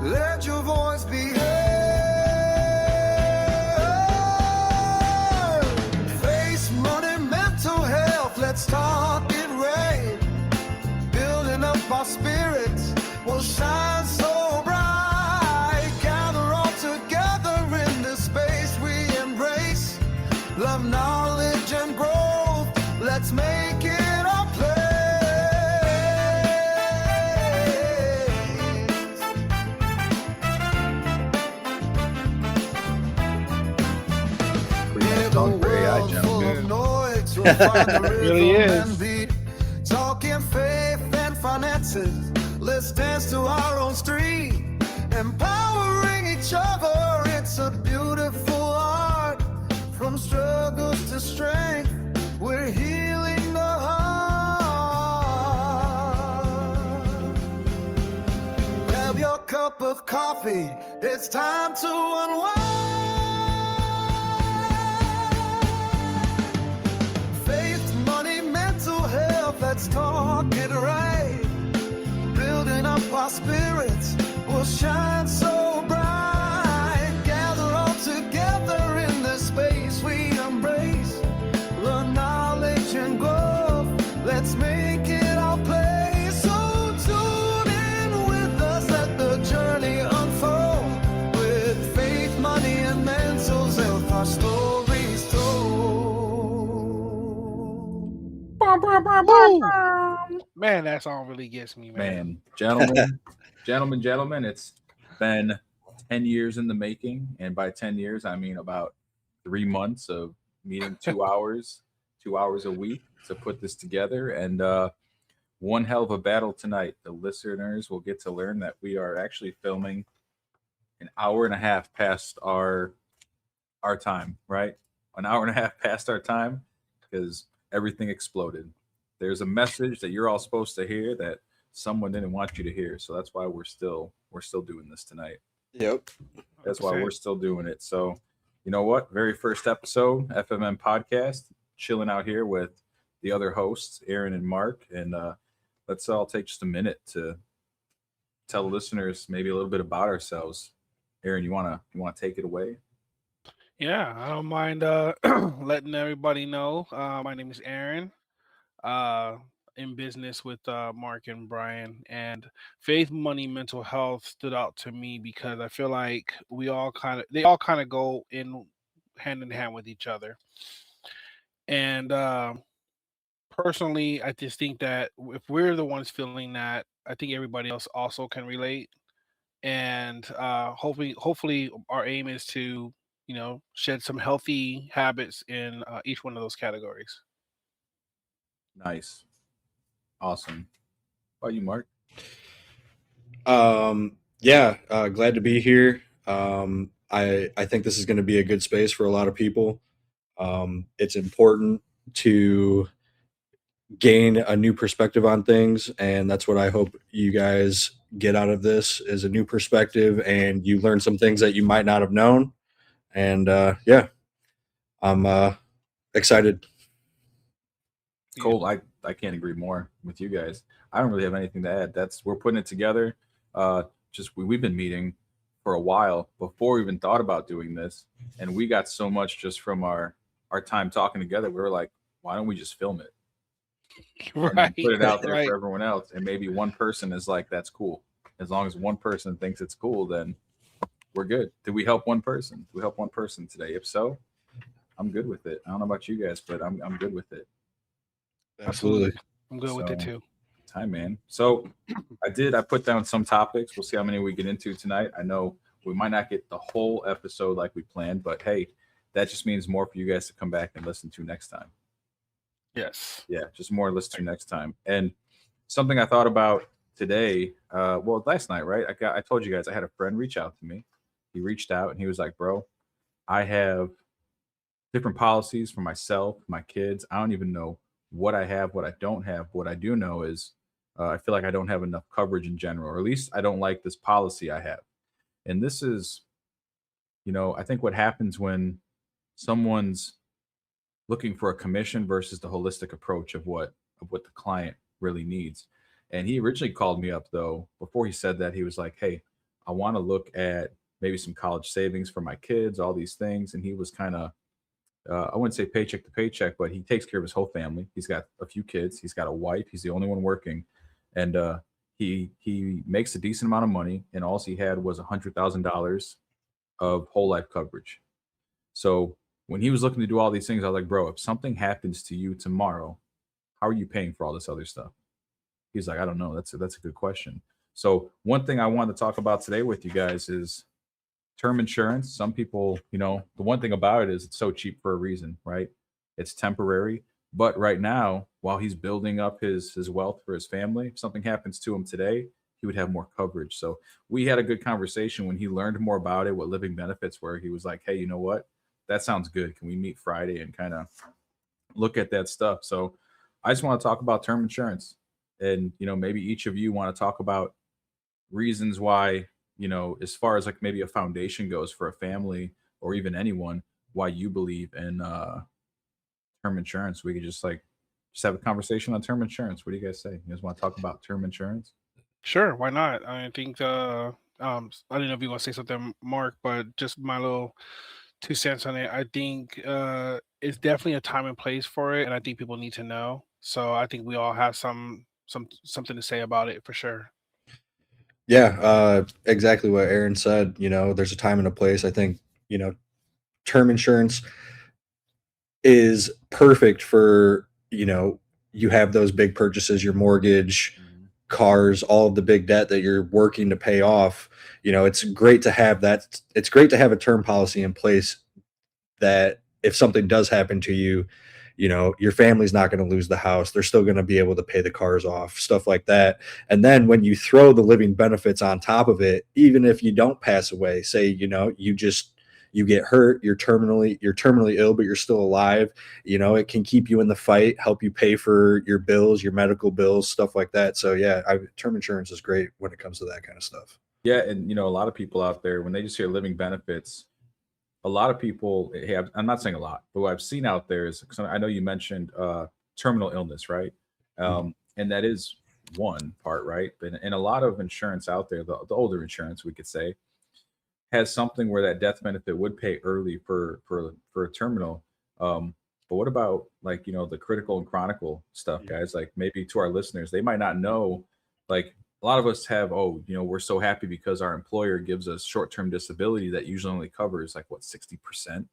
Let your voice be heard. Face, money, mental health. Let's talk it right. Building up our spirits will shine so bright. Gather all together in this space we embrace. Love, knowledge, and growth. Let's make it our place. Song for AI, gentlemen. Really is. Talking faith and finances. Let's dance to our own street. Empowering each other. It's a beautiful art. From struggles to strength, we're healing the heart. Grab your cup of coffee. It's time to unwind. Let's talk it right. Building up our spirits will shine so bright. Gather all together in this space we embrace. Learn knowledge and growth. Let's make it our place. So tune in with us. Let the journey unfold. With faith, money, and mental health, our stories told. Man, that song really gets me, man. Gentlemen, it's been 10 years in the making. And by 10 years, I mean about 3 months of meeting 2 hours a week to put this together. And one hell of a battle tonight. The listeners will get to learn that we are actually filming an hour and a half past our time, right? An hour and a half past our time because everything exploded. There's a message that you're all supposed to hear that someone didn't want you to hear. So that's why we're still doing this tonight. Yep. That's why we're still doing it. So you know what? Very first episode, FMM podcast, chilling out here with the other hosts, Aaron and Mark. And let's all take just a minute to tell the listeners maybe a little bit about ourselves. Aaron, you wanna take it away? Yeah, I don't mind letting everybody know. My name is Aaron. In business with Mark and Brian, and Faith, Money, Mental Health stood out to me because I feel like they all kind of go in hand with each other. And personally, I just think that if we're the ones feeling that, I think everybody else also can relate. And hopefully, our aim is to shed some healthy habits in each one of those categories. Nice. Awesome. How about you, Mark? Glad to be here. I think this is going to be a good space for a lot of people. It's important to gain a new perspective on things, and that's what I hope you guys get out of this is a new perspective, and you learn some things that you might not have known. And I'm excited. Cool. I can't agree more with you guys. I don't really have anything to add. We're putting it together. We've been meeting for a while before we even thought about doing this, and we got so much just from our time talking together. We were like, why don't we just film it? Right. Put it out there for everyone else, and maybe one person is like, that's cool. As long as one person thinks it's cool, then we're good. Did we help one person? Did we help one person today? If so, I'm good with it. I don't know about you guys, but I'm good with it. Absolutely. I'm good with it too. Time, man. So I put down some topics. We'll see how many we get into tonight. I know we might not get the whole episode like we planned, but hey, that just means more for you guys to come back and listen to next time. Yes. Yeah, just more to listen to next time. And something I thought about today, last night, right? I told you guys I had a friend reach out to me. He reached out and he was like, bro, I have different policies for myself, my kids. I don't even know what I have, what I don't have. What I do know is I feel like I don't have enough coverage in general, or at least I don't like this policy I have. And this is, I think what happens when someone's looking for a commission versus the holistic approach of what the client really needs. And he originally called me up, though. Before he said that, he was like, hey, I want to look at maybe some college savings for my kids, all these things. And he was kind of, I wouldn't say paycheck to paycheck, but he takes care of his whole family. He's got a few kids. He's got a wife. He's the only one working, and he makes a decent amount of money. And all he had was $100,000 of whole life coverage. So when he was looking to do all these things, I was like, bro, if something happens to you tomorrow, how are you paying for all this other stuff? He's like, I don't know. That's a good question. So one thing I wanted to talk about today with you guys is term insurance. Some people, the one thing about it is it's so cheap for a reason, right? It's temporary. But right now, while he's building up his wealth for his family, if something happens to him today, he would have more coverage. So we had a good conversation when he learned more about it, what living benefits were. He was like, hey, you know what? That sounds good. Can we meet Friday and kind of look at that stuff? So I just want to talk about term insurance. And, maybe each of you want to talk about reasons why, as far as like maybe a foundation goes for a family or even anyone, why you believe in term insurance. We could just have a conversation on term insurance. What do you guys say? You guys want to talk about term insurance? Sure, why not? I think I don't know if you want to say something, Mark, but just my little 2 cents on it. I think it's definitely a time and place for it, and I think people need to know. So I think we all have something to say about it for sure. Yeah, exactly what Aaron said. There's a time and a place. I think, term insurance is perfect for, you have those big purchases, your mortgage, cars, all of the big debt that you're working to pay off. It's great to have that. It's great to have a term policy in place that if something does happen to you, your family's not going to lose the house. They're still going to be able to pay the cars off, stuff like that. And then when you throw the living benefits on top of it, even if you don't pass away, say, you get hurt, you're terminally ill, but you're still alive, it can keep you in the fight, help you pay for your bills, your medical bills, stuff like that. So yeah, term insurance is great when it comes to that kind of stuff. Yeah, and a lot of people out there when they just hear living benefits, a lot of people have. I'm not saying a lot, but what I've seen out there is, 'cause I know you mentioned terminal illness, right? And that is one part, right? But and a lot of insurance out there, the older insurance, we could say, has something where that death benefit would pay early for a terminal. But what about like the critical and chronicle stuff, guys? Like maybe to our listeners, they might not know. Like a lot of us have, we're so happy because our employer gives us short-term disability that usually only covers like what 60%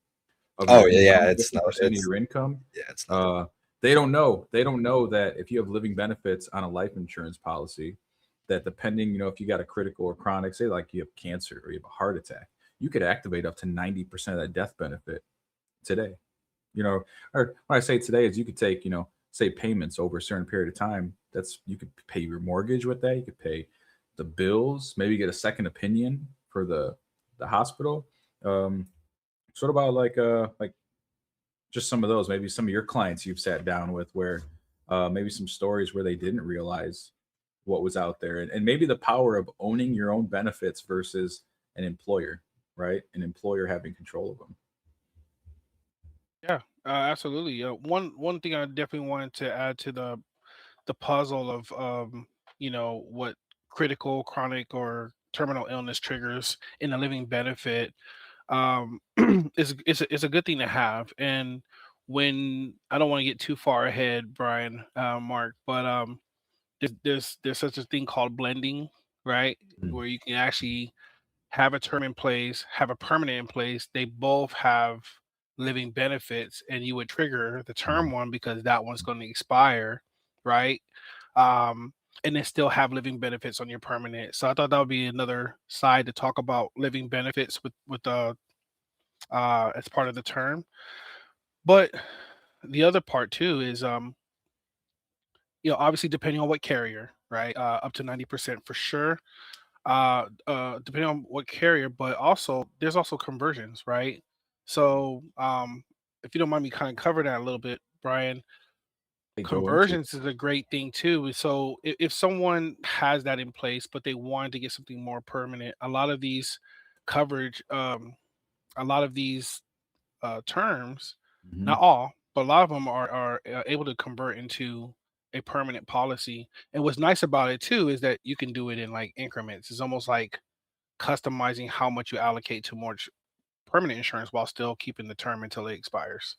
of Oh your yeah, income, it's not. 50% of your income. Yeah, it's not. They don't know. They don't know that if you have living benefits on a life insurance policy, that depending, if you got a critical or chronic, say like you have cancer or you have a heart attack, you could activate up to 90% of that death benefit today. Or when I say today is you could take, say payments over a certain period of time. You could pay your mortgage with that. You could pay the bills, maybe get a second opinion for the hospital. Sort of about like just some of those, maybe some of your clients you've sat down with where maybe some stories where they didn't realize what was out there, and maybe the power of owning your own benefits versus an employer, right? An employer having control of them. Yeah, absolutely. One thing I definitely wanted to add to the puzzle of what critical, chronic, or terminal illness triggers in a living benefit is a good thing to have. And when I don't want to get too far ahead, Brian, Mark, but there's such a thing called blending, right? Mm. Where you can actually have a term in place, have a permanent in place. They both have living benefits, and you would trigger the term Mhm. one because that one's going to expire, right? Um, and then still have living benefits on your permanent. So I thought that would be another side to talk about living benefits with as part of the term. But the other part too is obviously depending on what carrier, right? Up to 90% for sure, depending on what carrier, but also there's also conversions, right? So if you don't mind me kind of cover that a little bit, Brian, They go into conversions is a great thing too. So if someone has that in place but they wanted to get something more permanent, a lot of these coverage, a lot of these terms, Mhm. not all, but a lot of them are able to convert into a permanent policy. And what's nice about it too is that you can do it in like increments. It's almost like customizing how much you allocate to more permanent insurance while still keeping the term until it expires.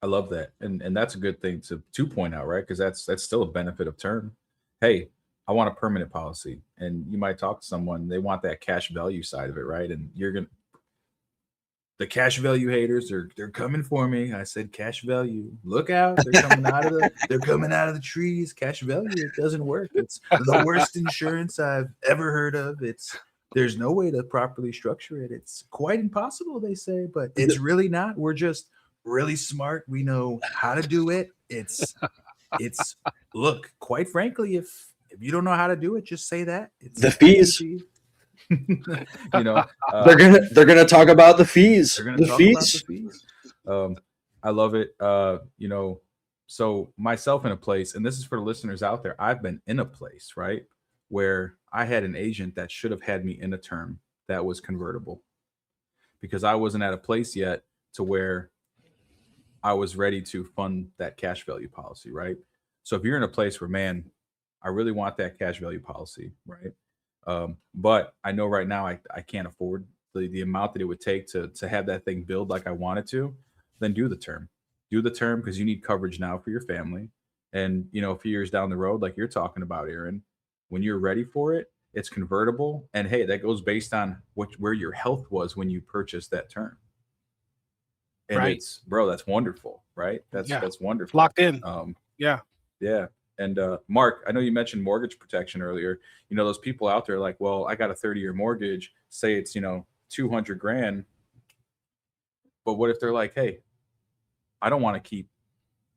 I love that, and that's a good thing to point out, right? Because that's still a benefit of term. Hey, I want a permanent policy, and you might talk to someone, they want that cash value side of it, right? And you're gonna the cash value haters are they're coming for me. I said cash value. Look out. They're coming out of the trees. Cash value, it doesn't work. It's the worst insurance I've ever heard of. There's no way to properly structure it. It's quite impossible, they say, but it's really not. We're just really smart. We know how to do it. It's look, quite frankly, if you don't know how to do it, just say that. It's the fees. You know, they're gonna talk about the fees. They're gonna talk about the fees. I love it. You know, so myself in a place, and this is for the listeners out there, I've been in a place, right, where I had an agent that should have had me in a term that was convertible because I wasn't at a place yet to where I was ready to fund that cash value policy, right? So if you're in a place where, man, I really want that cash value policy, right? But I know right now I can't afford the amount that it would take to have that thing build like I want it to, then do the term. Do the term because you need coverage now for your family. And, you know, a few years down the road, like you're talking about, Aaron, when you're ready for it, it's convertible. And hey, that goes based on where your health was when you purchased that term. And right. It's, bro, that's wonderful, right? That's wonderful. Locked in. Yeah. And Mark, I know you mentioned mortgage protection earlier. You know, those people out there like, well, I got a 30-year mortgage, say it's, you know, 200 grand. But what if they're like, hey, I don't want to keep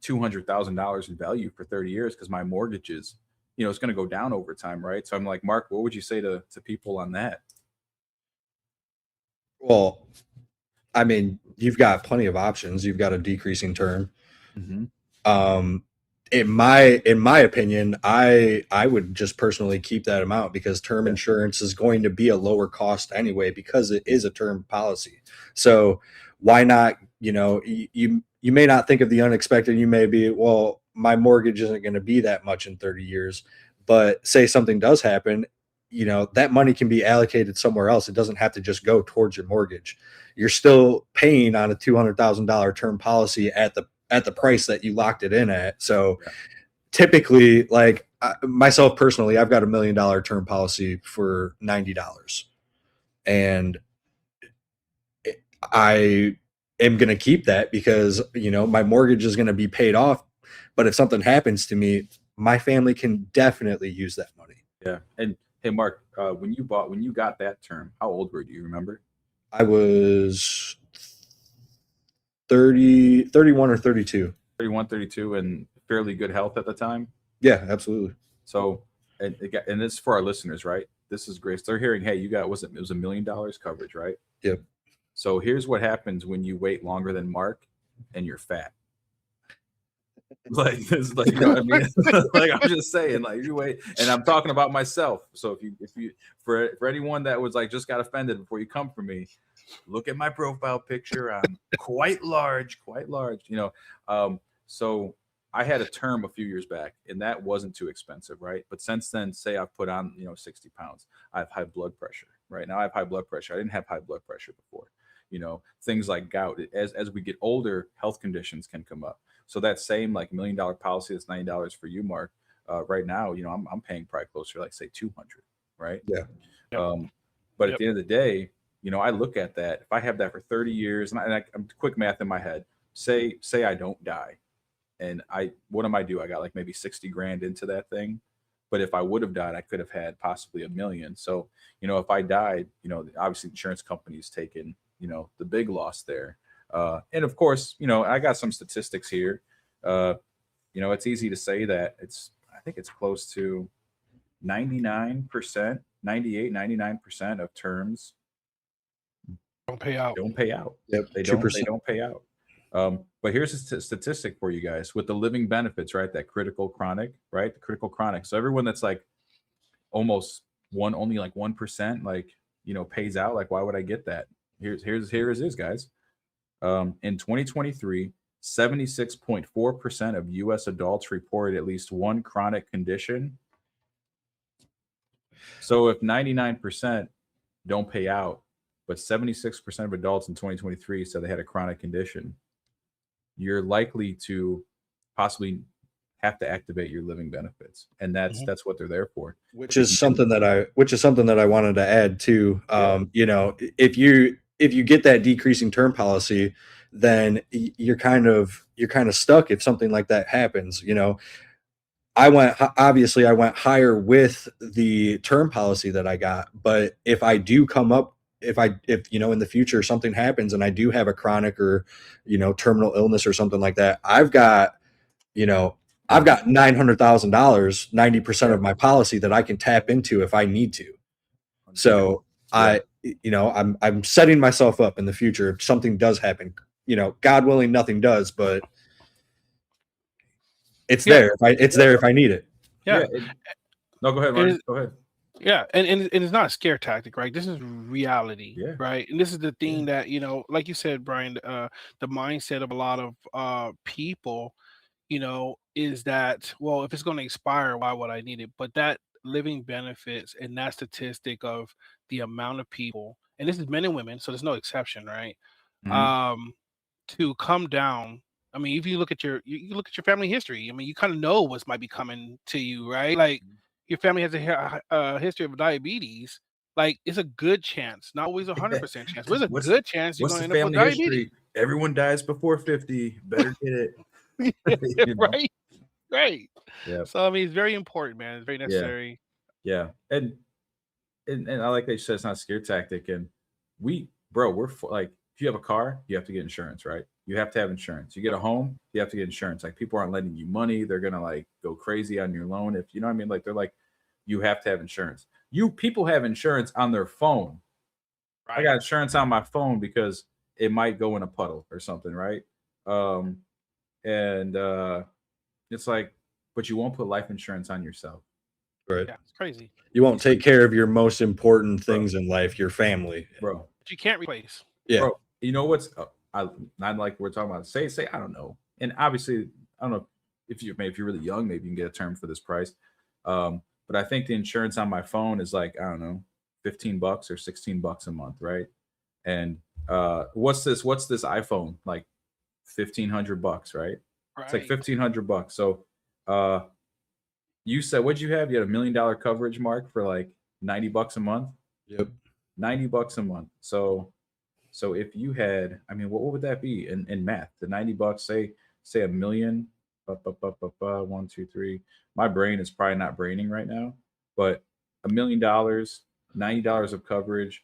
$200,000 in value for 30 years because my mortgage is, you know, it's going to go down over time, right? So I'm like, Mark, what would you say to people on that? Well, I mean, you've got plenty of options. You've got a decreasing term. Mm-hmm. In my opinion, I would just personally keep that amount because term insurance is going to be a lower cost anyway because it is a term policy. So why not, you know, you may not think of the unexpected. You may be, well, my mortgage isn't going to be that much in 30 years, but say something does happen, you know, that money can be allocated somewhere else. It doesn't have to just go towards your mortgage. You're still paying on a $200,000 term policy at the price that you locked it in at. So typically, like myself personally, I've got $1 million term policy for $90. And I am going to keep that because, you know, my mortgage is going to be paid off. But if something happens to me, my family can definitely use that money. Yeah. And hey, Mark, when you got that term, how old were you? Do you remember? I was 31 or 32. 31, 32, and fairly good health at the time. Yeah, absolutely. So, and this is for our listeners, right? This is great. They're hearing, hey, it was $1 million coverage, right? Yep. So here's what happens when you wait longer than Mark and you're fat. Like this, like, you know what I mean? Like I'm just saying, like you wait, and I'm talking about myself. So if you for anyone that was like just got offended before you come for me, look at my profile picture. I'm quite large, you know. So I had a term a few years back, and that wasn't too expensive, right? But since then, say I've put on, you know, 60 pounds. I have high blood pressure. Right now, I have high blood pressure. I didn't have high blood pressure before. You know, things like gout. As we get older, health conditions can come up. So that same like $1 million policy, that's $90 for you, Mark. Right now, you know, I'm paying probably closer to like say 200, right? Yeah. But at the end of the day, you know, I look at that. If I have that for 30 years, and I'm quick math in my head. Say I don't die, and what am I do? I got like maybe 60 grand into that thing. But if I would have died, I could have had possibly $1 million. So, you know, if I died, you know, obviously insurance companies taking, you know, the big loss there. And of course, you know, I got some statistics here. You know, it's easy to say that I think it's close to 99%, 98, 99% of terms don't pay out. Yep. They don't pay out. But here's a statistic for you guys with the living benefits, right? That critical chronic, right? The critical chronic. So everyone that's like almost only like 1%, like, you know, pays out. Like, why would I get that? Here it is, guys. In 2023, 76.4% of U.S. adults reported at least one chronic condition. So if 99% don't pay out, but 76% of adults in 2023 said they had a chronic condition, you're likely to possibly have to activate your living benefits, and that's what they're there for. Which is something that I wanted to add too. You know, if you get that decreasing term policy, then you're kind of stuck if something like that happens. You know, I went higher with the term policy that I got, but if I do come up, if you know, in the future something happens and I do have a chronic or, you know, terminal illness or something like that, I've got $900,000, 90% of my policy that I can tap into if I need to. So I'm setting myself up in the future if something does happen. You know, God willing, nothing does, but it's there. It's there if I need it. Yeah. No, go ahead, Martin. Go ahead. Yeah, and it's not a scare tactic, right? This is reality, right? And this is the thing that, you know, like you said, Brian, the mindset of a lot of people, you know, is that, well, if it's going to expire, why would I need it? But that living benefits and that statistic of the amount of people, and this is men and women, so there's no exception, right? To come down. I mean, if you look at you look at your family history, I mean, you kind of know what might be coming to you, right? Like your family has a history of diabetes. Like it's a good chance, not always 100% chance, but it's a good chance you're going to end up with diabetes. Everyone dies before 50. Better get it. You know? Right. Yeah. So I mean, it's very important, man. It's very necessary. Yeah. And I like that you said it's not a scare tactic. And we're like, if you have a car, you have to get insurance, right? You have to have insurance. You get a home, you have to get insurance. Like people aren't lending you money. They're going to like go crazy on your loan. If you know what I mean? Like they're like, you have to have insurance. People have insurance on their phone. Right. I got insurance on my phone because it might go in a puddle or something. Right. It's like, but you won't put life insurance on yourself. Right. Yeah, it's crazy. You won't take care of your most important things in life, your family. Bro. But you can't replace. Yeah. Bro, you know what's not like we're talking about. Say, I don't know. And obviously, I don't know if you're really young, maybe you can get a term for this price. But I think the insurance on my phone is like, I don't know, $15 or $16 a month, right? And what's this iPhone? Like $1,500, right? It's like $1,500. So you said, what'd you have? You had $1 million coverage, Mark, for like $90 a month? Yep. $90 a month. So if you had, I mean, what would that be in math? The $90, say $1 million, 1, 2, 3. My brain is probably not braining right now, but $1 million, $90 of coverage.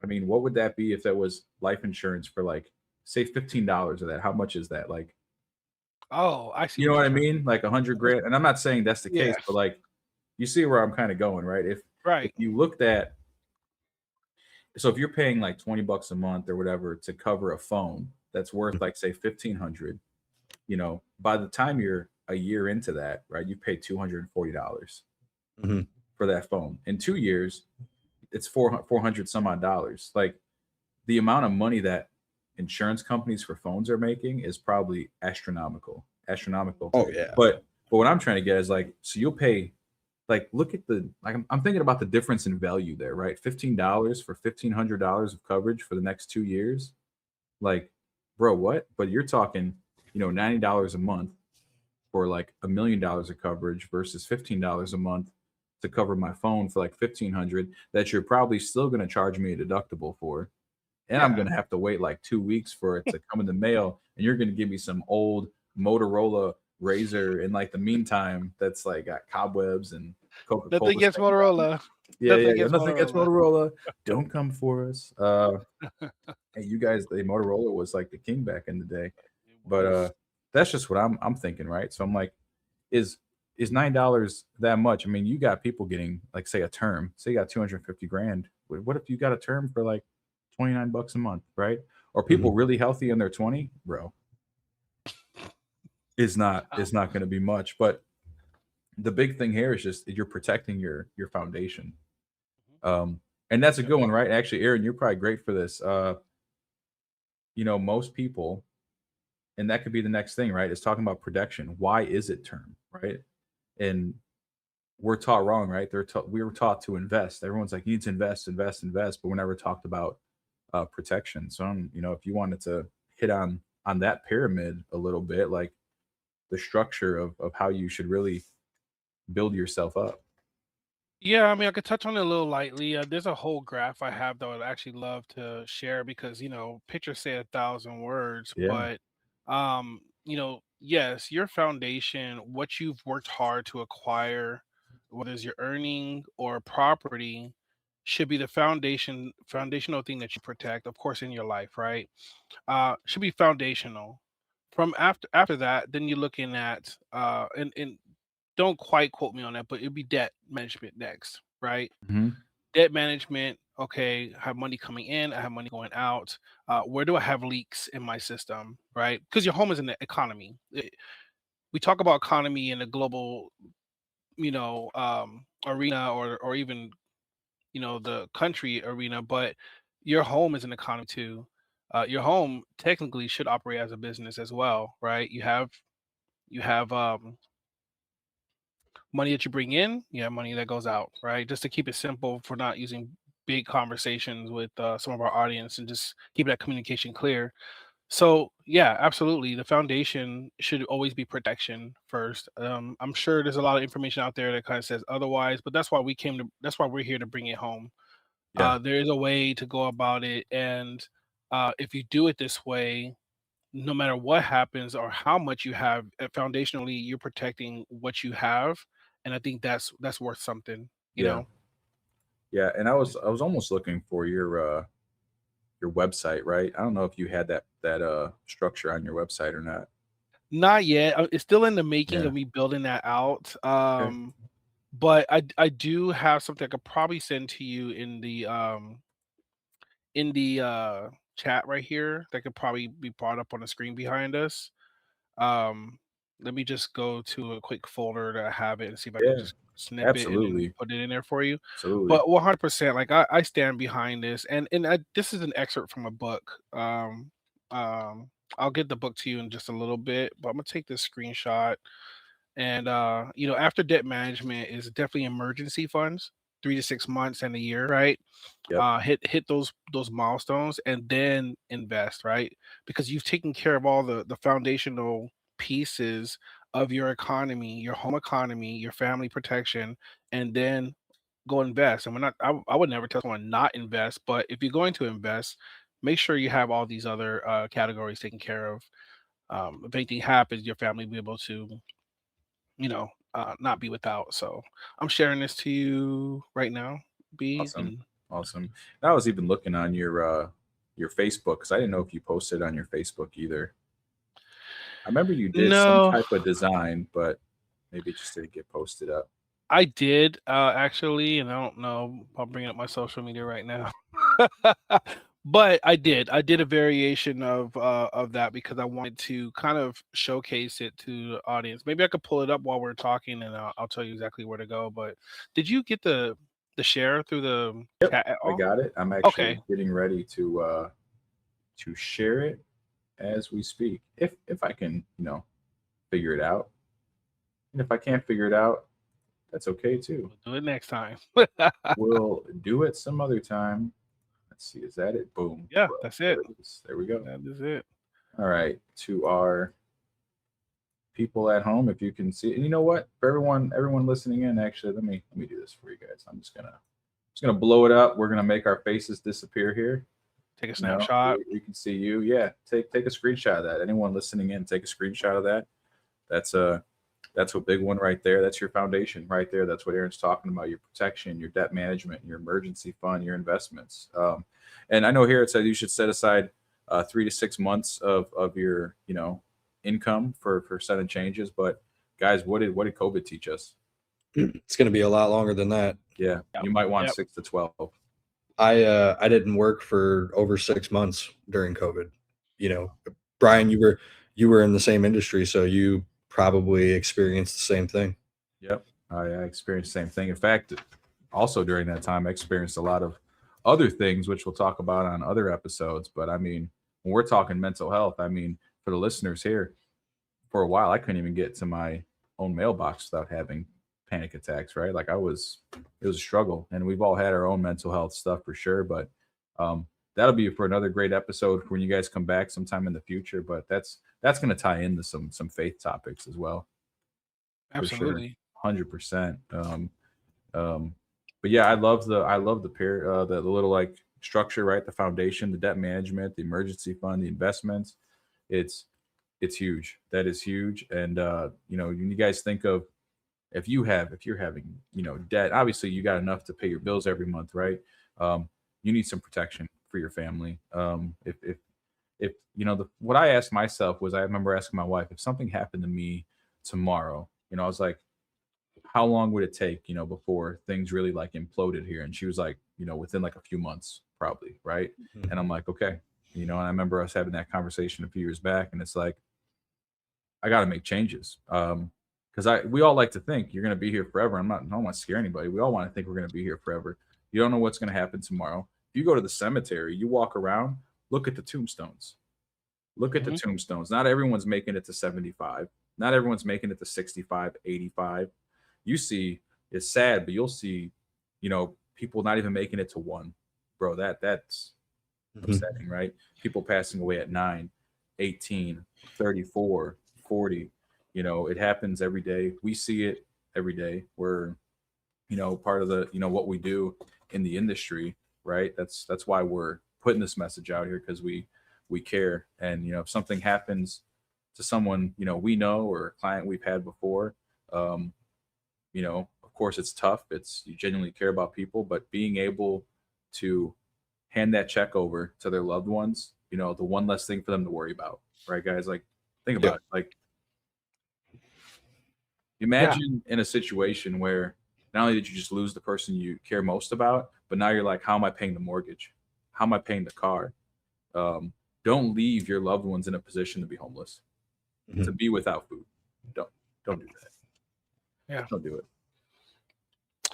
I mean, what would that be if that was life insurance for like, say $15 of that? How much is that? Like, oh, I see. You know what I mean? Like $100,000. And I'm not saying that's the case, but like, you see where I'm kind of going, right? If you looked at, so if you're paying like $20 a month or whatever to cover a phone that's worth like say $1,500, you know, by the time you're a year into that, right, you pay $240 for that phone. In 2 years, it's 400 some odd dollars. Like the amount of money that insurance companies for phones are making is probably astronomical. Oh yeah. But what I'm trying to get is like, so you'll pay, like, look at the, like, I'm thinking about the difference in value there, right? $15 for $1,500 of coverage for the next 2 years. Like, bro, what? But you're talking, you know, $90 a month for like $1 million of coverage versus $15 a month to cover my phone for like $1,500 that you're probably still going to charge me a deductible for. And I'm going to have to wait like 2 weeks for it to come in the mail. And you're going to give me some old Motorola Razor in like the meantime that's like got cobwebs and Coca-Cola. Nothing against Motorola. Nothing against Motorola. Don't come for us. Hey, you guys, the Motorola was like the king back in the day. But that's just what I'm thinking, right? So I'm like, is $9 that much? I mean, you got people getting like, say, a term. Say you got $250,000. What if you got a term for like $29 a month, right? Or people really healthy in their 20, bro? It's not going to be much. But the big thing here is just you're protecting your foundation. And that's a good one, right? Actually, Aaron, you're probably great for this. You know, most people, and that could be the next thing, right? Is talking about protection. Why is it term, right? And we're taught wrong, right? We were taught to invest. Everyone's like, you need to invest, invest, invest, but we're never talked about protection. So, if you wanted to hit on that pyramid a little bit, like the structure of how you should really build yourself up. Yeah, I mean, I could touch on it a little lightly. There's a whole graph I have that I would actually love to share because, pictures say 1,000 words, Yeah. but, yes, your foundation, what you've worked hard to acquire, whether it's your earning or property, should be the foundational thing that you protect, of course, in your life, right? Should be foundational. From after that, then you're looking at, and don't quite quote me on that, but it'd be debt management next, right? Hmm. Debt management. Okay, I have money coming in, I have money going out. Where do I have leaks in my system, right? Because your home is in the economy. We talk about economy in a global, arena, or even the country arena, but your home is an economy too. Your home technically should operate as a business as well, right? You have money that you bring in, you have money that goes out, right? Just to keep it simple, for not using big conversations with some of our audience, and just keep that communication clear. So yeah, absolutely, the foundation should always be protection first. I'm sure there's a lot of information out there that kind of says otherwise, but that's why we're here to bring it home. Yeah. There is a way to go about it, and if you do it this way, no matter what happens or how much you have, foundationally, you're protecting what you have, and I think that's worth something, you Yeah. know. Yeah. And I was almost looking for your website, right? I don't know if you had that structure on your website or not. Not yet. It's still in the making Yeah. of me building that out. Okay. But I do have something I could probably send to you in the chat right here that could probably be brought up on the screen behind us. Um, Let me just go to a quick folder that I have it and see if I can Yeah. just snip it and then Absolutely. put it in there for you. Absolutely. But 100%, like I stand behind this, and this is an excerpt from a book. Um, I'll get the book to you in just a little bit, but I'm gonna take this screenshot. And after debt management is definitely emergency funds, 3 to 6 months and a year, right? Yep. Hit those milestones and then invest, right? Because you've taken care of all the foundational pieces of your economy, your home economy, your family protection, and then go invest. And I would never tell someone not invest, but if you're going to invest, make sure you have all these other categories taken care of. If anything happens, your family will be able to, not be without. So I'm sharing this to you right now, B. Awesome. And Awesome. And I was even looking on your Facebook because I didn't know if you posted on your Facebook either. I remember you did some no, type of design, but maybe it just didn't get posted up. I did actually, and I don't know. I'm bringing up my social media right now. But I did a variation of that because I wanted to kind of showcase it to the audience. Maybe I could pull it up while we're talking, and I'll tell you exactly where to go. But did you get the share through the Yep, chat at I all? got it. I'm Okay. actually getting ready to share it as we speak. If I can, figure it out. And if I can't figure it out, that's okay too. We'll do it next time. We'll do it some other time. Let's see, is that it? Boom. Yeah, Well, that's there it. it is. There we go. That is it. All right. To our people at home, if you can see, and you know what? For everyone listening in, actually, let me do this for you guys. I'm just gonna blow it up. We're gonna make our faces disappear here. Take a No, snapshot. we can see you. Yeah, take a screenshot of that. Anyone listening in, take a screenshot of that. That's a big one right there. That's your foundation right there. That's what Aaron's talking about: your protection, your debt management, your emergency fund, your investments. And I know here it said you should set aside 3 to 6 months of your income for sudden changes. But guys, what did COVID teach us? It's going to be a lot longer than that. Yeah, Yep. you might want Yep. 6 to 12. I didn't work for over 6 months during COVID. Brian, you were in the same industry, so you probably experienced the same thing. Yep, I experienced the same thing. In fact, also during that time, I experienced a lot of other things, which we'll talk about on other episodes. But I mean, when we're talking mental health, I mean, for the listeners here, for a while, I couldn't even get to my own mailbox without having panic attacks, right? Like it was a struggle, and we've all had our own mental health stuff for sure. But that'll be for another great episode when you guys come back sometime in the future. But that's going to tie into some faith topics as well, for sure, Absolutely. 100%. Um, but yeah, I love the pair, the little like structure, right? The foundation, the debt management, the emergency fund, the investments. It's huge. That is huge. And when you guys think of, if you're having debt, obviously you got enough to pay your bills every month, right? You need some protection for your family. If what I asked myself was, I remember asking my wife, if something happened to me tomorrow, I was like, how long would it take, before things really like imploded here? And she was like, within like a few months, probably, right? And I'm like, okay. And I remember us having that conversation a few years back, and it's like, I got to make changes. Because we all like to think you're going to be here forever. I don't want to scare anybody. We all want to think we're going to be here forever. You don't know what's going to happen tomorrow. If you go to the cemetery, you walk around, look at the tombstones. Look at the tombstones. Not everyone's making it to 75. Not everyone's making it to 65, 85. You see, it's sad, but you'll see, people not even making it to 1. Bro, that's upsetting, right? People passing away at 9, 18, 34, 40. It happens every day. We see it every day. We're, part of the, what we do in the industry, right? That's why we're putting this message out here, because we care. And, if something happens to someone, we know, or a client we've had before, of course it's tough. You genuinely care about people, but being able to hand that check over to their loved ones, the one less thing for them to worry about, right, guys? Like, think about it. Like, imagine in a situation where not only did you just lose the person you care most about, but now you're like, how am I paying the mortgage? How am I paying the car? Don't leave your loved ones in a position to be homeless, to be without food. Don't do that. Yeah. Don't do it.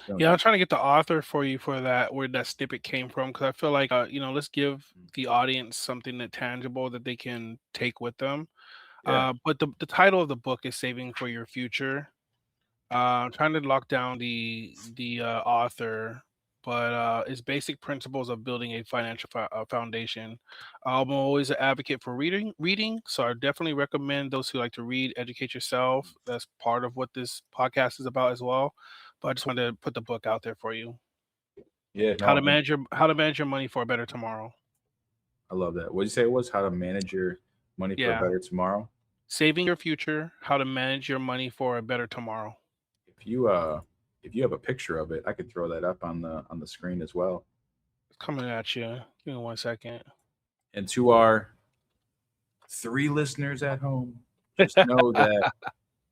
I'm trying to get the author for you for that, where that snippet came from, because I feel like let's give the audience something that tangible that they can take with them. But the title of the book is Saving for Your Future. I'm trying to lock down the author, but it's basic principles of building a financial foundation. I'm always an advocate for reading, so I definitely recommend those who like to read, educate yourself. That's part of what this podcast is about as well. But I just wanted to put the book out there for you. Yeah. How to manage your money for a better tomorrow. I love that. What did you say it was? How to manage your money for a better tomorrow? Saving your future, how to manage your money for a better tomorrow. If you have a picture of it, I could throw that up on the screen as well. It's coming at you. Give me 1 second. And to our 3 listeners at home, just know that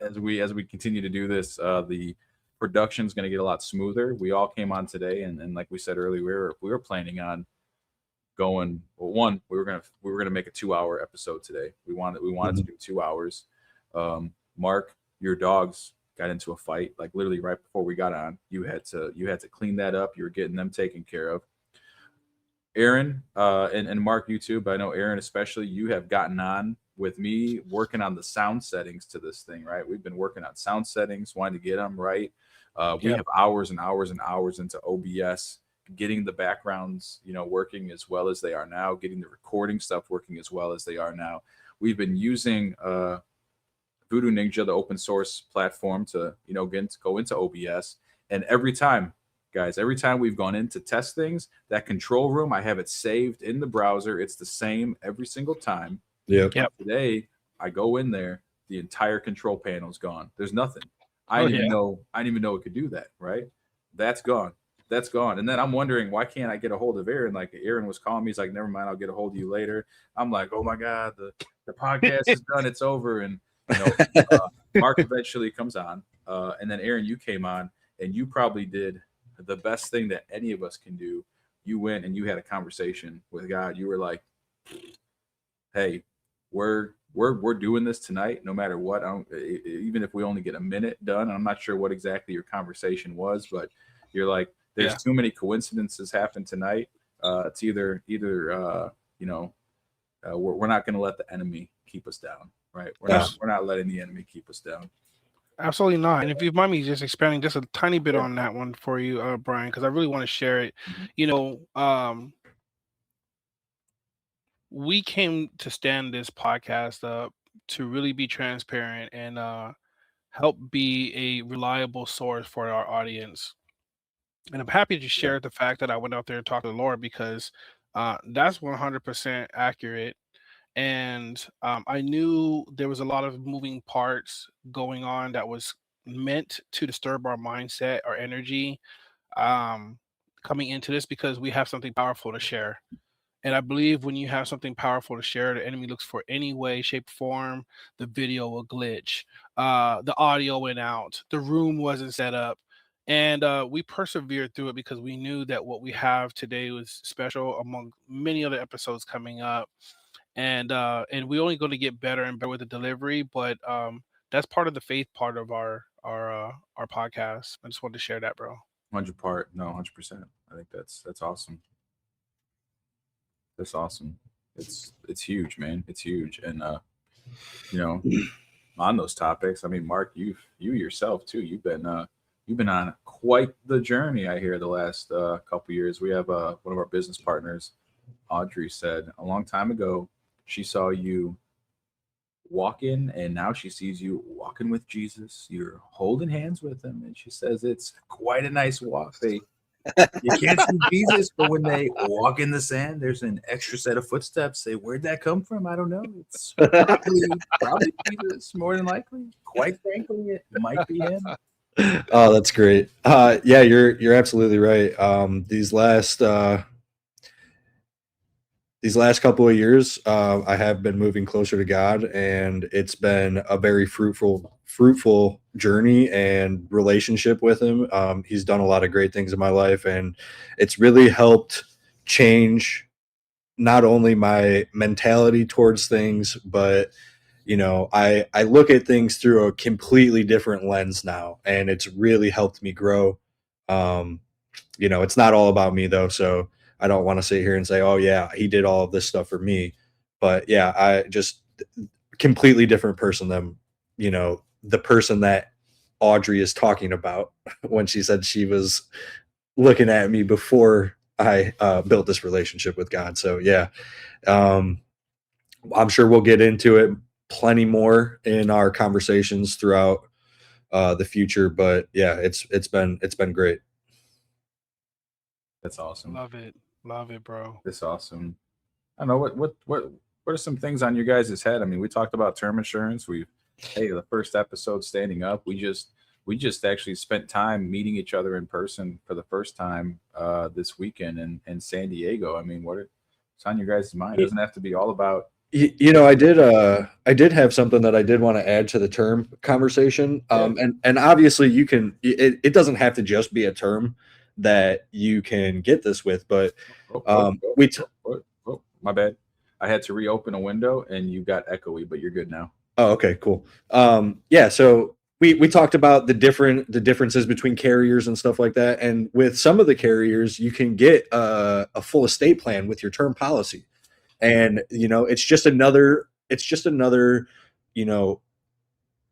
as we continue to do this, the production is going to get a lot smoother. We all came on today, and like we said earlier, we were planning on going. Well, one, we were gonna make a 2-hour episode today. We wanted to do 2 hours. Mark, your dogs got into a fight like literally right before we got on. You had to clean that up. You were getting them taken care of. Aaron and Mark, you too, but I know Aaron especially, you have gotten on with me working on the sound settings to this thing, right? We've been working on sound settings, wanting to get them right. We have hours and hours and hours into OBS, getting the backgrounds, working as well as they are now, getting the recording stuff working as well as they are now. We've been using Voodoo Ninja, the open source platform, to go into OBS, and every time we've gone in to test things, that control room, I have it saved in the browser. It's the same every single time. Yep. Today I go in there, the entire control panel is gone. There's nothing. I didn't even know it could do that. Right? That's gone. And then I'm wondering, why can't I get a hold of Aaron? Like, Aaron was calling me. He's like, never mind, I'll get a hold of you later. I'm like, oh my God, the podcast is done. It's over. And Mark eventually comes on. And then Aaron, you came on, and you probably did the best thing that any of us can do. You went and you had a conversation with God. You were like, hey, we're doing this tonight, no matter what. Even if we only get a minute done. I'm not sure what exactly your conversation was, but you're like, there's too many coincidences happen tonight. It's either we're not going to let the enemy keep us down, right? We're not letting the enemy keep us down. Absolutely not. And if you mind me just expanding just a tiny bit Yeah. on that one for you, Brian, because I really want to share it. Mhm. You know, we came to stand this podcast up to really be transparent and help be a reliable source for our audience. And I'm happy to Yeah. share the fact that I went out there and talked to the Lord because that's 100% accurate. And I knew there was a lot of moving parts going on that was meant to disturb our mindset, our energy, um, coming into this because we have something powerful to share. And I believe when you have something powerful to share, the enemy looks for any way, shape, form. The video will glitch. The audio went out. The room wasn't set up. And we persevered through it because we knew that what we have today was special among many other episodes coming up. And we're only going to get better and better with the delivery. But that's part of the faith part of our podcast. I just wanted to share that, bro. 100%. I think that's awesome. That's awesome. It's huge, man. It's huge. And you know, on those topics, I mean, Mark, you yourself too. You've been on quite the journey. I hear the last couple years. We have one of our business partners, Audrey, said a long time ago she saw you walking, and now she sees you walking with Jesus. You're holding hands with him, and she says it's quite a nice walk. You can't see Jesus, but when they walk in the sand, there's an extra set of footsteps. Say, where'd that come from? I don't know. It's probably Jesus, more than likely. Quite frankly, it might be him. Oh, that's great. Yeah, you're absolutely right. These last couple of years, I have been moving closer to God, and it's been a very fruitful journey and relationship with Him. He's done a lot of great things in my life, and it's really helped change not only my mentality towards things, but I look at things through a completely different lens now, and it's really helped me grow. Um, it's not all about me though, so I don't want to sit here and say, "Oh yeah, he did all of this stuff for me." But yeah, I just completely different person than the person that Audrey is talking about when she said she was looking at me before I built this relationship with God. So yeah, um, I'm sure we'll get into it plenty more in our conversations throughout the future. But yeah, it's been great. That's awesome. Love it, bro. That's awesome. I don't know what are some things on your guys' head. I mean, we talked about term insurance. The first episode standing up. We just actually spent time meeting each other in person for the first time this weekend in San Diego. I mean, what's on your guys' mind? It doesn't have to be all about. I did have something that I did want to add to the term conversation. And obviously it doesn't have to just be a term that you can get this with, but My bad. I had to reopen a window and you got echoey, but you're good now. Oh, okay, cool. Yeah, so we talked about the differences between carriers and stuff like that, and with some of the carriers, you can get a full estate plan with your term policy, and it's just another you know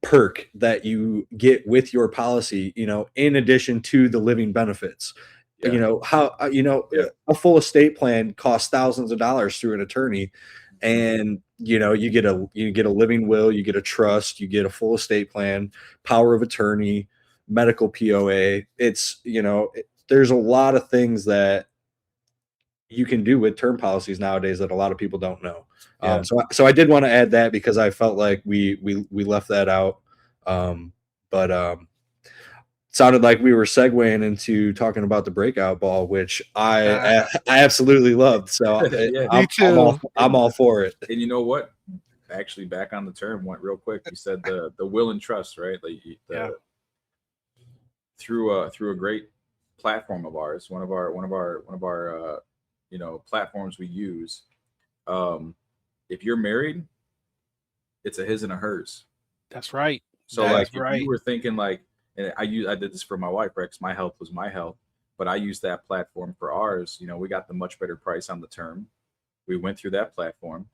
perk that you get with your policy, in addition to the living benefits. Yeah. Yeah. A full estate plan costs thousands of dollars through an attorney, and you get a living will, you get a trust, you get a full estate plan, power of attorney, medical POA. There's a lot of things that you can do with term policies nowadays that a lot of people don't know. Yeah. So I did want to add that because I felt like we left that out. But sounded like we were segueing into talking about the breakout ball, which I absolutely loved. So Yeah. Me too. I'm all for it. And you know what? Actually, back on the term, went real quick. You said the will and trust, right? Yeah. Through a great platform of ours, one of our platforms we use. If you're married, it's a his and a hers. That's right. So That like is if right. you were thinking like, and I did this for my wife, right? 'Cause my health was my health, but I used that platform for ours. We got the much better price on the term. We went through that platform,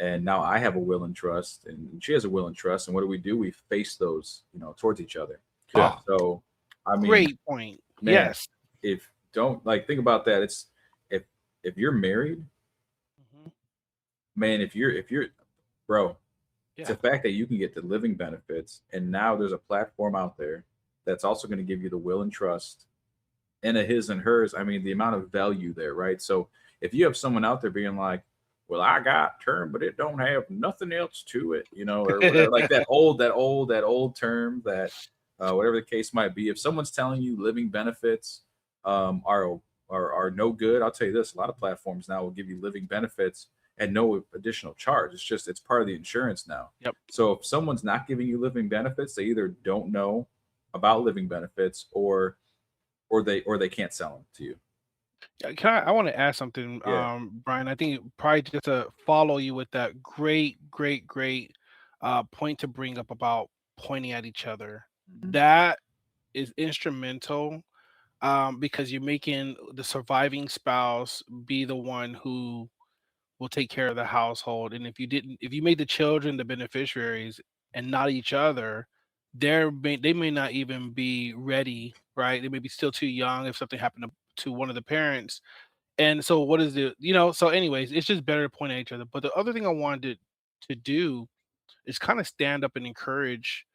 and now I have a will and trust, and she has a will and trust. And what do? We face those, towards each other. Yeah. So, I mean, Great point. man, Yes. if don't like think about that. It's if you're married, Mhm. man, if you're bro, it's Yeah. the fact that you can get the living benefits, and now there's a platform out there that's also going to give you the will and trust and a his and hers. I mean, the amount of value there, right? So if you have someone out there being like, "Well, I got term, but it don't have nothing else to it," or whatever, like that old term, that whatever the case might be. If someone's telling you living benefits are no good, I'll tell you this: a lot of platforms now will give you living benefits and no additional charge. It's part of the insurance now. Yep. So if someone's not giving you living benefits, they either don't know about living benefits, or they can't sell them to you. I want to add something, Yeah. Brian. I think probably just to follow you with that great point to bring up about pointing at each other. Mhm. That is instrumental, because you're making the surviving spouse be the one who will take care of the household. And if you made the children the beneficiaries and not each other, they may not even be ready, right? They may be still too young if something happened to one of the parents. And so what is so anyways, it's just better to point at each other. But the other thing I wanted to do is kind of stand up and encourage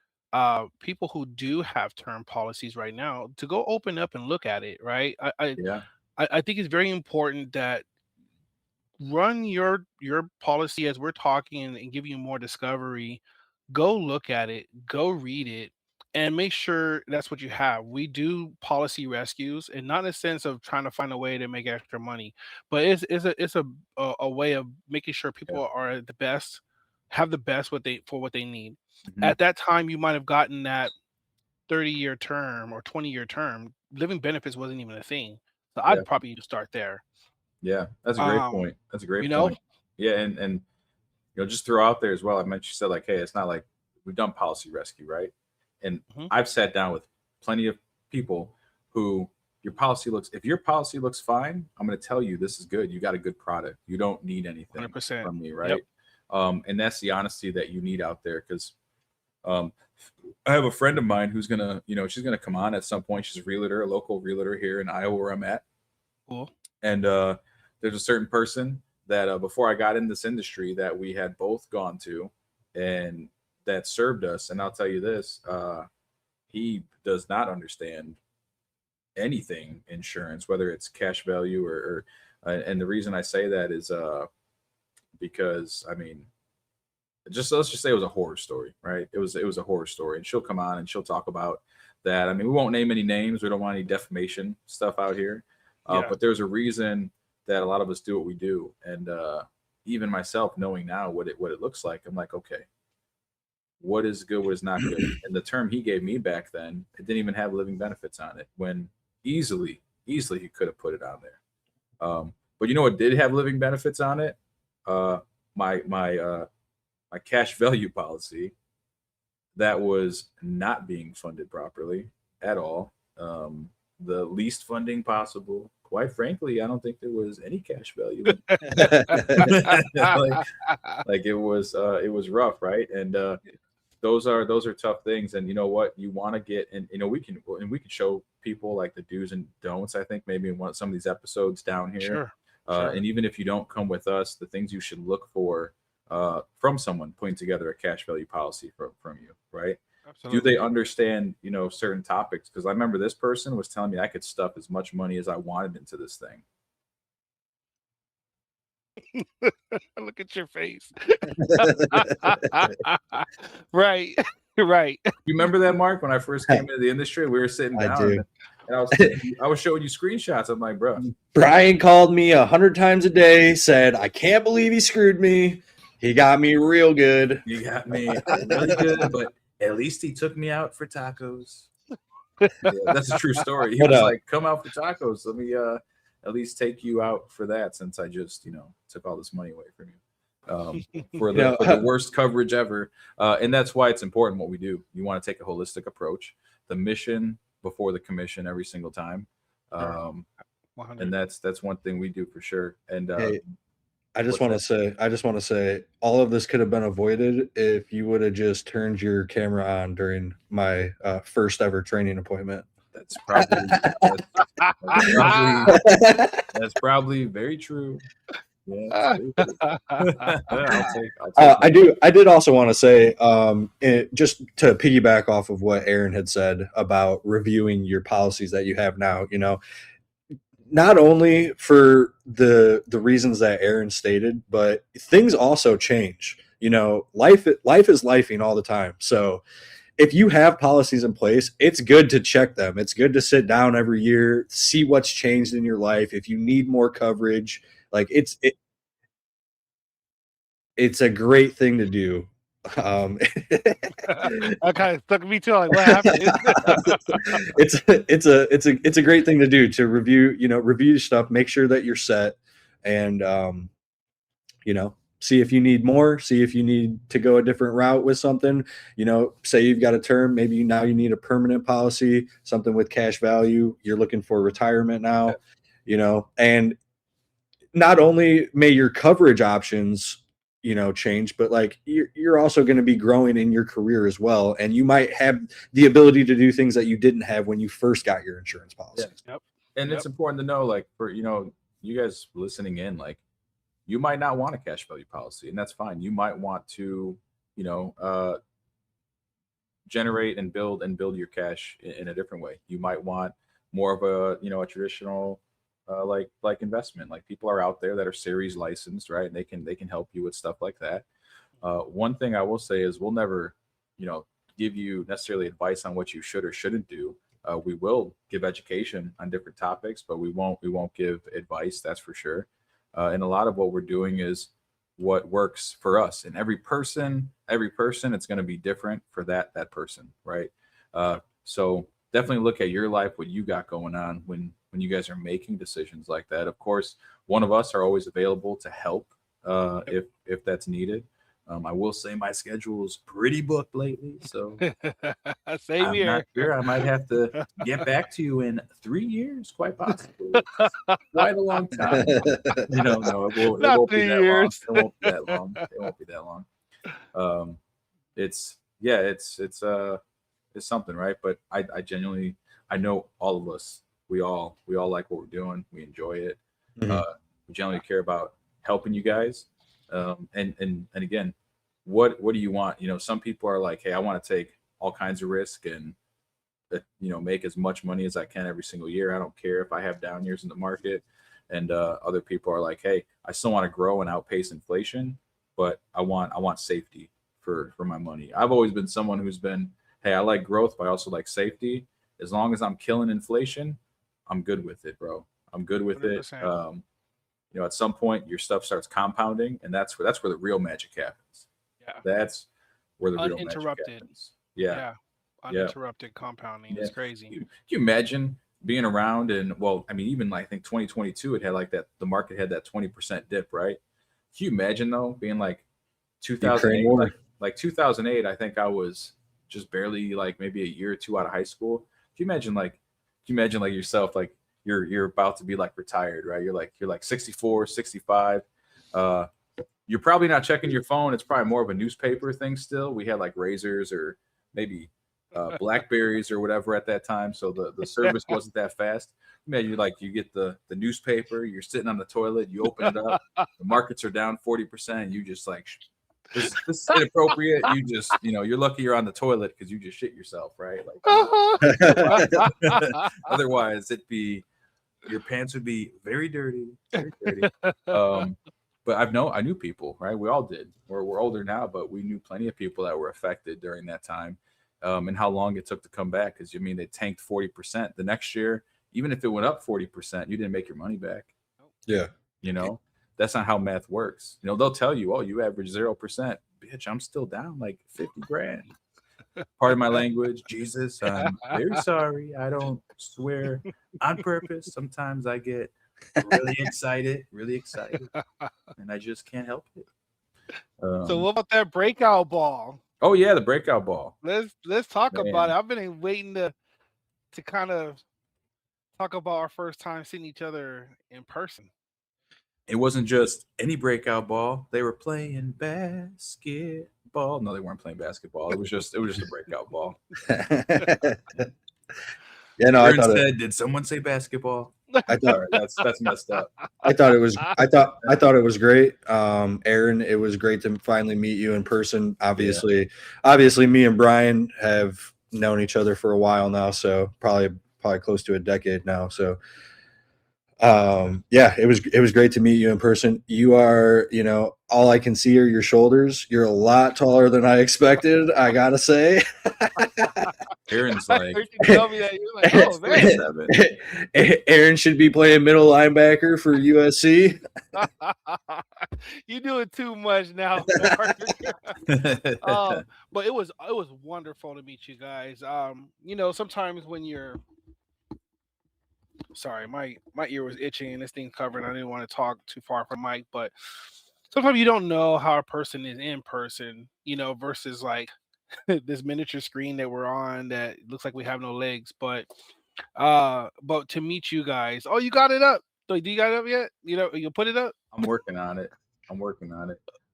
people who do have term policies right now to go open up and look at it, right? Yeah. I think it's very important that run your policy as we're talking and give you more discovery. Go look at it, go read it, and make sure that's what you have. We do policy rescues, and not in a sense of trying to find a way to make extra money, but it's a way of making sure Yeah. people are the best, have the best what they need. Mhm. At that time, you might have gotten that 30-year term or 20-year term. Living benefits wasn't even a thing, so Yeah. I'd probably start there. Yeah. That's a great Um, point. That's a great you know, point. Yeah, and just throw out there as well. I mentioned, you said like, hey, it's not like we've done policy rescue, right? And Mhm. I've sat down with plenty of people who if your policy looks fine, I'm going to tell you this is good. You got a good product. You don't need anything 100%. from me, Yep. right? And that's the honesty that you need out there, because um, I have a friend of mine who's gonna, she's gonna come on at some point. She's a realtor, a local realtor here in Iowa, where I'm at. Cool. And there's a certain person that before I got in this industry that we had both gone to, and that served us. And I'll tell you this: he does not understand anything insurance, whether it's cash value and the reason I say that is because, I mean, just let's just say it was a horror story, right? It was a horror story, and she'll come on and she'll talk about that. I mean, we won't name any names. We don't want any defamation stuff out here. Yeah. But there's a reason that a lot of us do what we do, and even myself, knowing now what it looks like, I'm like, okay, what is good, what is not good. And the term he gave me back then, it didn't even have living benefits on it, when easily he could have put it on there. But you know what did have living benefits on it? My cash value policy that was not being funded properly at all. The least funding possible. Quite frankly, I don't think there was any cash value. Like it was rough, right? And those are tough things. And you know what, you want to get, and we can show people like the do's and don'ts, I think maybe in some of these episodes down here. Sure. Sure. And even if you don't come with us, the things you should look for from someone putting together a cash value policy from you, right? Absolutely. Do they understand certain topics? Because I remember this person was telling me I could stuff as much money as I wanted into this thing. Look at your face. Right. Right. You remember that, Mark, when I first came into the industry? We were sitting I down do. and I was showing you screenshots. I'm like, bro, Brian called me 100 times a day, said, I can't believe he screwed me. He got me real good. you got me really good, but at least he took me out for tacos. Yeah, that's a true story. He was like, come out for tacos. Let me at least take you out for that, since I just took all this money away from you. For the worst coverage ever. And that's why it's important what we do. You want to take a holistic approach, the mission before the commission every single time. And that's one thing we do for sure. And Hey, I just What's want to say, all of this could have been avoided if you would have just turned your camera on during my first ever training appointment. That's probably that's probably very true. Yeah, it's very true. I'll take that. I did also want to say, just to piggyback off of what Aaron had said about reviewing your policies that you have now, not only for the reasons that Aaron stated, but things also change. Life is lifing all the time. So if you have policies in place, it's good to check them. It's good to sit down every year, see what's changed in your life. If you need more coverage, like it's a great thing to do. Okay, took me too. Like, what happened? it's a great thing to do, to review stuff, make sure that you're set, and see if you need more, see if you need to go a different route with something. Say you've got a term, maybe now you need a permanent policy, something with cash value, you're looking for retirement now, and not only may your coverage options change, but like you're also going to be growing in your career as well, and you might have the ability to do things that you didn't have when you first got your insurance policy. Yep. And it's important to know, like, for you guys listening in, like, you might not want a cash value policy, and that's fine. You might want to generate and build your cash in a different way. You might want more of a traditional like investment. Like, people are out there that are series licensed, right? And they can help you with stuff like that. One thing I will say is, we'll never give you necessarily advice on what you should or shouldn't do. We will give education on different topics, but we won't give advice, that's for sure. And a lot of what we're doing is what works for us, and every person, it's going to be different for that person, right? So definitely look at your life, what you got going on when you guys are making decisions like that. Of course, one of us are always available to help if that's needed. I will say my schedule is pretty booked lately, so Same I'm here. not sure. I might have to get back to you in 3 years, quite possibly. Quite a long time. No, it Not won't be 3 that long. years. It won't be that long. It won't be that long. It's something, right? But I genuinely, I know all of us, we all like what we're doing. We enjoy it. Mhm. We generally care about helping you guys. And again, what do you want? Some people are like, hey, I want to take all kinds of risk and make as much money as I can every single year. I don't care if I have down years in the market. And other people are like, hey, I still want to grow and outpace inflation, but I want safety for my money. I've always been someone who's been, hey, I like growth, but I also like safety. As long as I'm killing inflation, I'm good with it, bro. I'm good with it. 100%. At some point your stuff starts compounding, and that's where the real magic happens. Yeah. That's where the real magic Uninterrupted. happens. Yeah. Uninterrupted compounding. Yeah. It's crazy. Can you imagine being around, and well, I mean, even like, I think 2022, it had like that, the market had that 20% dip, right? Can you imagine though, being like 2008, Ukraine war. like 2008, I think I was just barely like maybe a year or two out of high school. Can you imagine like yourself, like you're about to be like retired, right? You're like 64, 65. You're probably not checking your phone. It's probably more of a newspaper thing still. We had like razors or maybe Blackberries or whatever at that time, so the service wasn't that fast. You get the newspaper, you're sitting on the toilet, you open it up, the markets are down 40%, you just like, this is inappropriate. You just, you're lucky you're on the toilet because you just shit yourself, right? Like, otherwise your pants would be very dirty, very dirty. But I knew people, right? We all did. We're older now, but we knew plenty of people that were affected during that time, and how long it took to come back. Because they tanked 40% the next year. Even if it went up 40%, you didn't make your money back. Yeah. That's not how math works. They'll tell you, oh, you average 0%. Bitch, I'm still down like 50 grand. Pardon my language, Jesus. I'm very sorry. I don't swear on purpose. Sometimes I get really excited, and I just can't help it. So what about that breakout ball? Oh yeah, the breakout ball. Let's talk Man. about it. I've been waiting to kind of talk about our first time seeing each other in person. it wasn't just any breakout ball. They were playing basketball. No, they weren't playing basketball. It was just a breakout ball. Yeah, no, Aaron said, "Did someone say basketball?" I thought Sorry, that's messed up. I thought it was it was great. Aaron, it was great to finally meet you in person. Obviously, me and Brian have known each other for a while now, so probably close to a decade now. So yeah, it was great to meet you in person. You are, all I can see are your shoulders. You're a lot taller than I expected, I gotta say. Aaron's I like, heard you tell me that. You're like, oh man. 6'7". Aaron should be playing middle linebacker for USC. You doing too much now, Mark. But it was wonderful to meet you guys. Sometimes when you're sorry, my ear was itching and this thing covered. I didn't want to talk too far from Mike, but sometimes you don't know how a person is in person, versus like this miniature screen that we're on that looks like we have no legs. But to meet you guys, oh, you got it up. Do you got it up yet? You put it up. I'm working on it.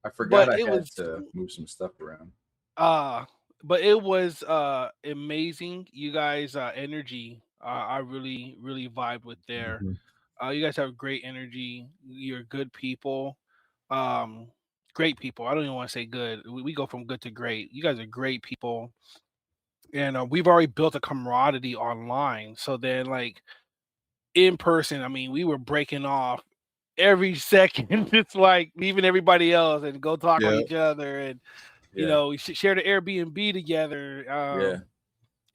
I forgot But I it had was to move some stuff around. but it was amazing. You guys energy. I really really vibe with there. Mhm. You guys have great energy. You're good people. Um, Great people. I don't even want to say good. We go from good to great. You guys are great people, and we've already built a camaraderie online. So then, like in person, I mean, we were breaking off every second, just like leaving everybody else and go talk with Yeah. each other, and Yeah, we share the Airbnb together. yeah,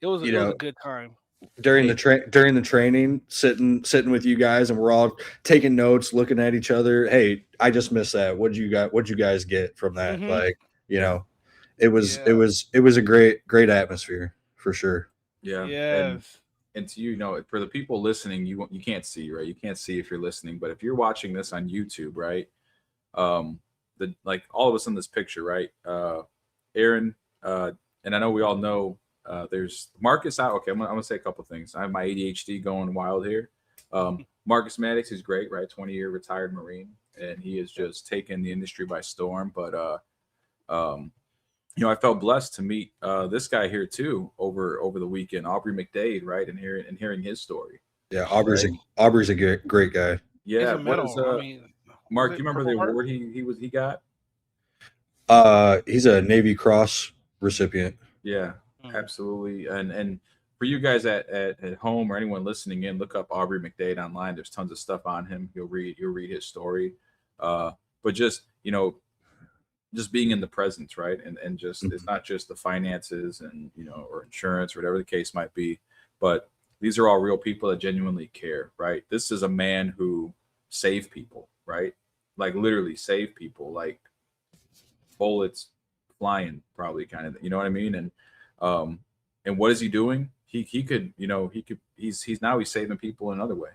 It was a good time. During hey, the training, sitting with you guys, and we're all taking notes, looking at each other. Hey, I just missed that. What'd you guys get from that? Hmm. Like, Yeah. it was a great atmosphere for sure. yeah, Yes. and to for the people listening, you can't see, right? You can't see if you're listening, but if you're watching this on YouTube, right? The like all of us in this picture, right? Aaron, and I know we all know. There's Marcus out. Okay, I'm gonna say a couple things. I have my ADHD going wild here. Marcus Maddox is great, right? 20-year retired Marine, and he has just taken the industry by storm. But um, I felt blessed to meet this guy here too over the weekend, Aubrey McDade, right? And hearing his story, Yeah, right? Aubrey's a great guy. It's Yeah. a What is medal. I mean, was Mark? You it remember the Purple Heart? award he got? He's a Navy Cross recipient. Yeah, Mm. absolutely. And for you guys at home or anyone listening in, look up Aubrey McDade online. There's tons of stuff on him. You'll read his story. But just being in the presence, right? And just it's not just the finances and or insurance or whatever the case might be, but these are all real people that genuinely care, right? This is a man who saved people, right? Like literally saved people, like bullets flying, probably kind of, you know what I mean? Um, and what is he doing? He could, he's now he's saving people another way.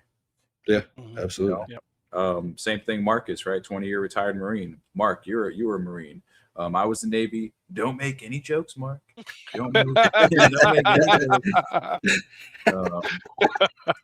Yeah, Mhm. You absolutely. know, Yep. same thing, Marcus, right? 20-year retired Marine. Mark, you were a Marine. I was the Navy. Don't make any jokes, Mark. Don't make don't make any jokes. Um,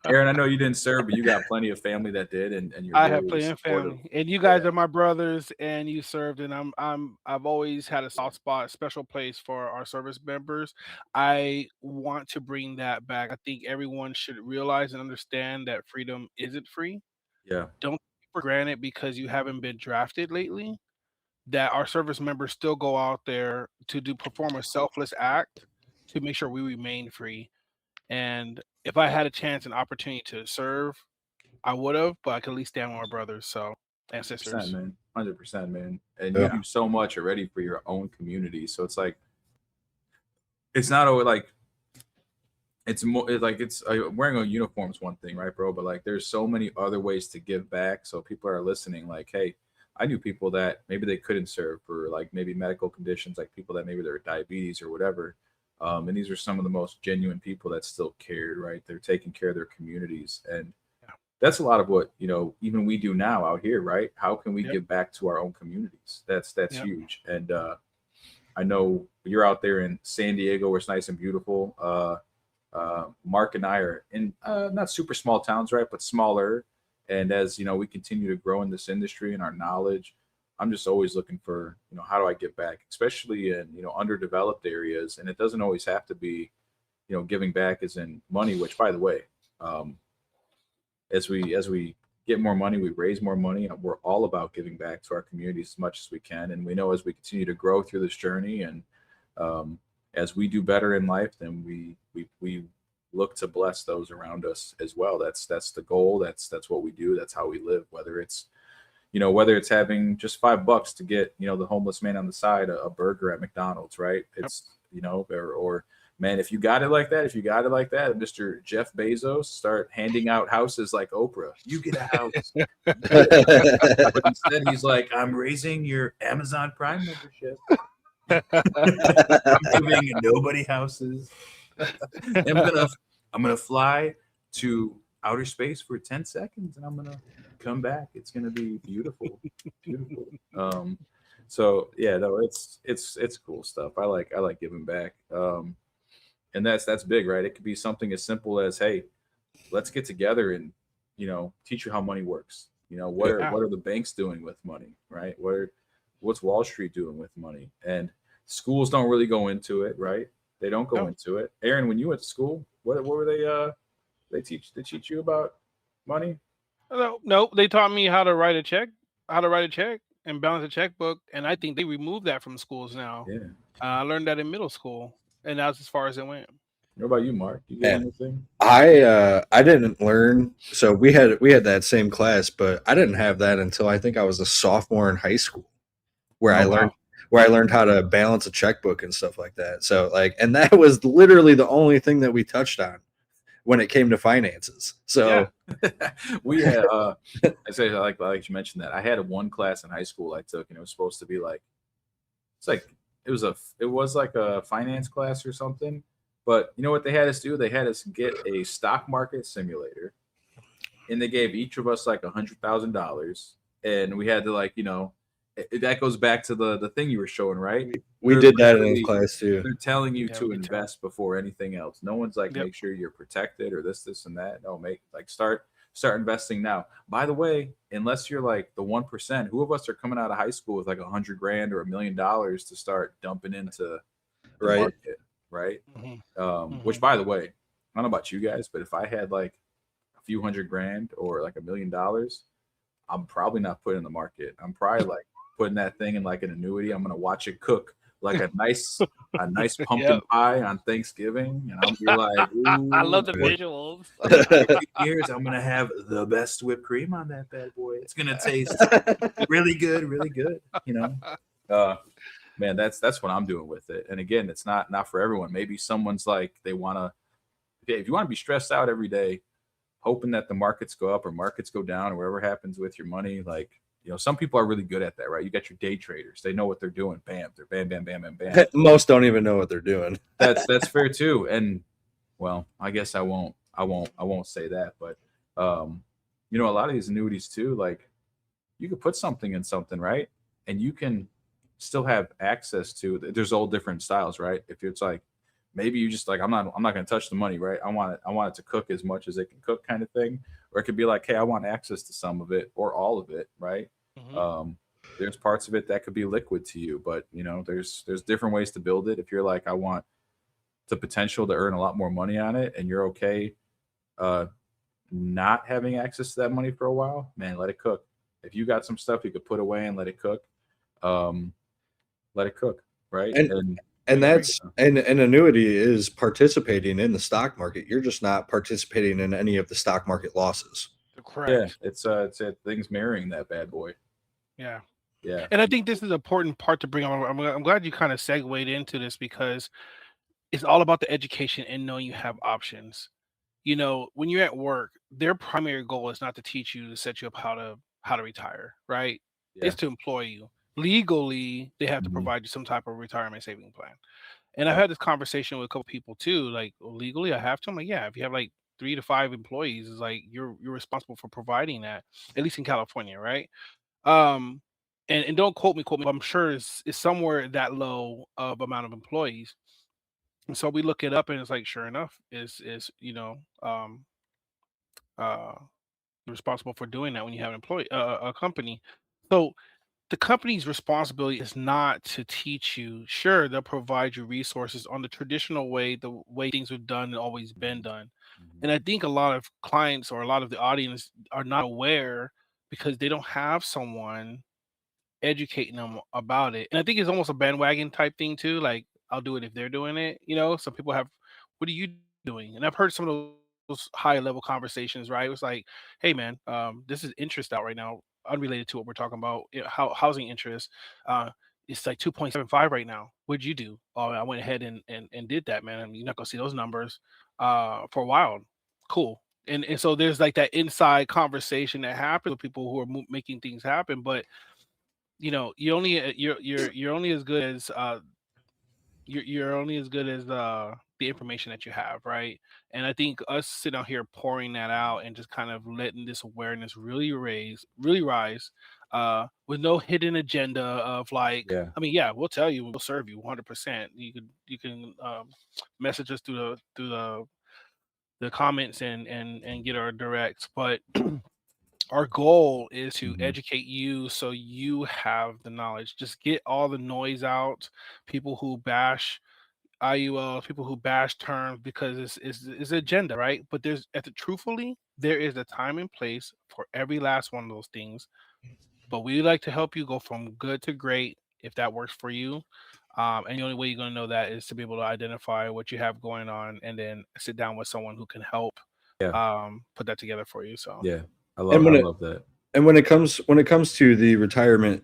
Aaron, I know you didn't serve, but you got plenty of family that did, and you're I have very plenty of supportive. family, and you Yeah, guys are my brothers, and you served, and I've always had a soft spot, special place for our service members. I want to bring that back. I think everyone should realize and understand that freedom isn't free. yeah, Don't take it for granted because you haven't been drafted lately. That our service members still go out there to do perform a selfless act to make sure we remain free. And if I had a chance and opportunity to serve, I would have, but I could at least stand with my brothers, so and 100%, sisters. man. 100%, man. And you Yeah. Yeah. do so much already for your own community. So it's like it's not always like it's more like it's wearing a uniform is one thing, right, bro? But like there's so many other ways to give back. So people are listening, like, hey, I knew people that maybe they couldn't serve for like maybe medical conditions, like people that maybe they're diabetes or whatever. And these are some of the most genuine people that still cared, right? They're taking care of their communities, and Yeah. that's a lot of what even we do now out here, right? How can we Yep. give back to our own communities? That's Yep. huge. And I know you're out there in San Diego, where it's nice and beautiful. Mark and I are in not super small towns, right, but smaller. And as we continue to grow in this industry and our knowledge, I'm just always looking for, how do I give back, especially in, underdeveloped areas. And it doesn't always have to be, giving back as in money, which by the way, um, as we get more money, we raise more money. And we're all about giving back to our communities as much as we can. And we know as we continue to grow through this journey, and um, as we do better in life, then we look to bless those around us as well. That's the goal. That's what we do. That's how we live. Whether it's having just $5 to get the homeless man on the side a burger at McDonald's, right? Yep. It's or man, if you got it like that, Mr. Jeff Bezos start handing out houses like Oprah. You get a house. But instead, he's like, I'm raising your Amazon Prime membership. I'm giving nobody houses. I'm gonna fly to outer space for 10 seconds, and I'm gonna come back. It's gonna be beautiful, beautiful. So yeah, no, it's cool stuff. I like giving back. And that's big, right? It could be something as simple as, hey, let's get together and teach you how money works. What are Yeah. what are the banks doing with money, right? What's Wall Street doing with money? And schools don't really go into it, right? They don't go No. into it. Aaron, when you went to school, what were they teach you about money? No, they taught me how to write a check and balance a checkbook, and I think they removed that from schools now. Yeah. I learned that in middle school, and that's as far as it went. What about you, Mark? You get Man, anything? I didn't learn. So we had that same class, but I didn't have that until I think I was a sophomore in high school, where I Oh, learned Wow. how to balance a checkbook and stuff like that. So like, and that was literally the only thing that we touched on when it came to finances. Yeah. So We had I say I like you mentioned that. I had one class in high school I took, and it was supposed to be like it's like it was like a finance class or something. But you know what they had us do? They had us get a stock market simulator, and they gave each of us like $100,000, and we had to that goes back to the thing you were showing, right? we They're did that in literally class too. they're telling you Yeah, to we could tell. invest before anything else. No one's like, Yep. make sure you're protected or this and that. No, start investing now. By the way, unless you're like the 1%, who of us are coming out of high school with like 100 grand or $1 million to start dumping into the Right. market, right? Hmm. Which, by the way, I don't know about you guys, but if I had like a few $100 grand or like $1 million, I'm probably not putting in the market. I'm probably like putting that thing in like an annuity. I'm gonna watch it cook like a nice pumpkin Yep. pie on Thanksgiving, and I'll be like, I ooh, love the for visuals. 15 years, I'm gonna have the best whipped cream on that bad boy. It's gonna taste really good, really good. Uh, man, that's what I'm doing with it. And again, it's not for everyone. Maybe someone's like they wanna. Okay, if you want to be stressed out every day, hoping that the markets go up or markets go down or whatever happens with your money, like some people are really good at that, right? You got your day traders; they know what they're doing. Bam, they're bam, bam, bam, bam, bam. Most don't even know what they're doing. That's fair too. And well, I guess I won't say that, but a lot of these annuities too, like you could put something in something, right? And you can still have access to. There's all different styles, right? If it's like maybe you just like I'm not going to touch the money, right? I want it to cook as much as it can cook, kind of thing. Or it could be like, hey, I want access to some of it or all of it, right? Hmm. Um, there's parts of it that could be liquid to you, but there's different ways to build it. If you're like, I want the potential to earn a lot more money on it, and you're okay uh, not having access to that money for a while, man, let it cook. If you got some stuff you could put away and let it cook, um, let it cook, right? And And and Agree. that's and an annuity is participating in the stock market. You're just not participating in any of the stock market losses. yeah, Correct. it's things mirroring that bad boy. Yeah. Yeah. And I think this is an important part to bring up. I'm glad you kind of segued into this because it's all about the education and knowing you have options. When you're at work, their primary goal is not to teach you to set you up how to retire, right? Yeah. It's to employ you. Legally, they have to Mhm. provide you some type of retirement saving plan. And I've Yeah. had this conversation with a couple people too. Like, "Well, legally, I have to." I'm like, yeah, if you have like 3 to 5 employees, it's like you're responsible for providing that, at least in California, right? Um, and don't quote me, but I'm sure it's somewhere that low of amount of employees. And so we look it up, and it's like, sure enough, is uh responsible for doing that when you have an employee, a company. So the company's responsibility is not to teach you. Sure, they'll provide you resources on the traditional way, the way things are done and always been done. Mhm. And I think a lot of clients or a lot of the audience are not aware because they don't have someone educating them about it. And I think it's almost a bandwagon type thing too. Like I'll do it if they're doing it. Some people have, what are you doing? And I've heard some of those high level conversations, right? It was like, hey man, this is interest out right now, unrelated to what we're talking about. How housing interest, uh, it's like 2.75 right now. What'd you do? Oh, I went ahead and did that, man. I mean, you're not gonna see those numbers for a while. Cool. And so there's like that inside conversation that happens with people who are making things happen, but you only you're only as good as you're only as good as the information that you have, right? And I think us sitting out here pouring that out and just kind of letting this awareness really rise, with no hidden agenda of like, Yeah. I mean, yeah, we'll tell you, we'll serve you 100%. You can message us through the comments and get our directs, but our goal is to Mhm. educate you so you have the knowledge. Just get all the noise out. People who bash IULs, people who bash terms because it's agenda, right? But truthfully, there is a time and place for every last one of those things. But we like to help you go from good to great if that works for you. And the only way you're going to know that is to be able to identify what you have going on and then sit down with someone who can help Yeah. put that together for you. So, Yeah. And I when it love that. and when it comes to the retirement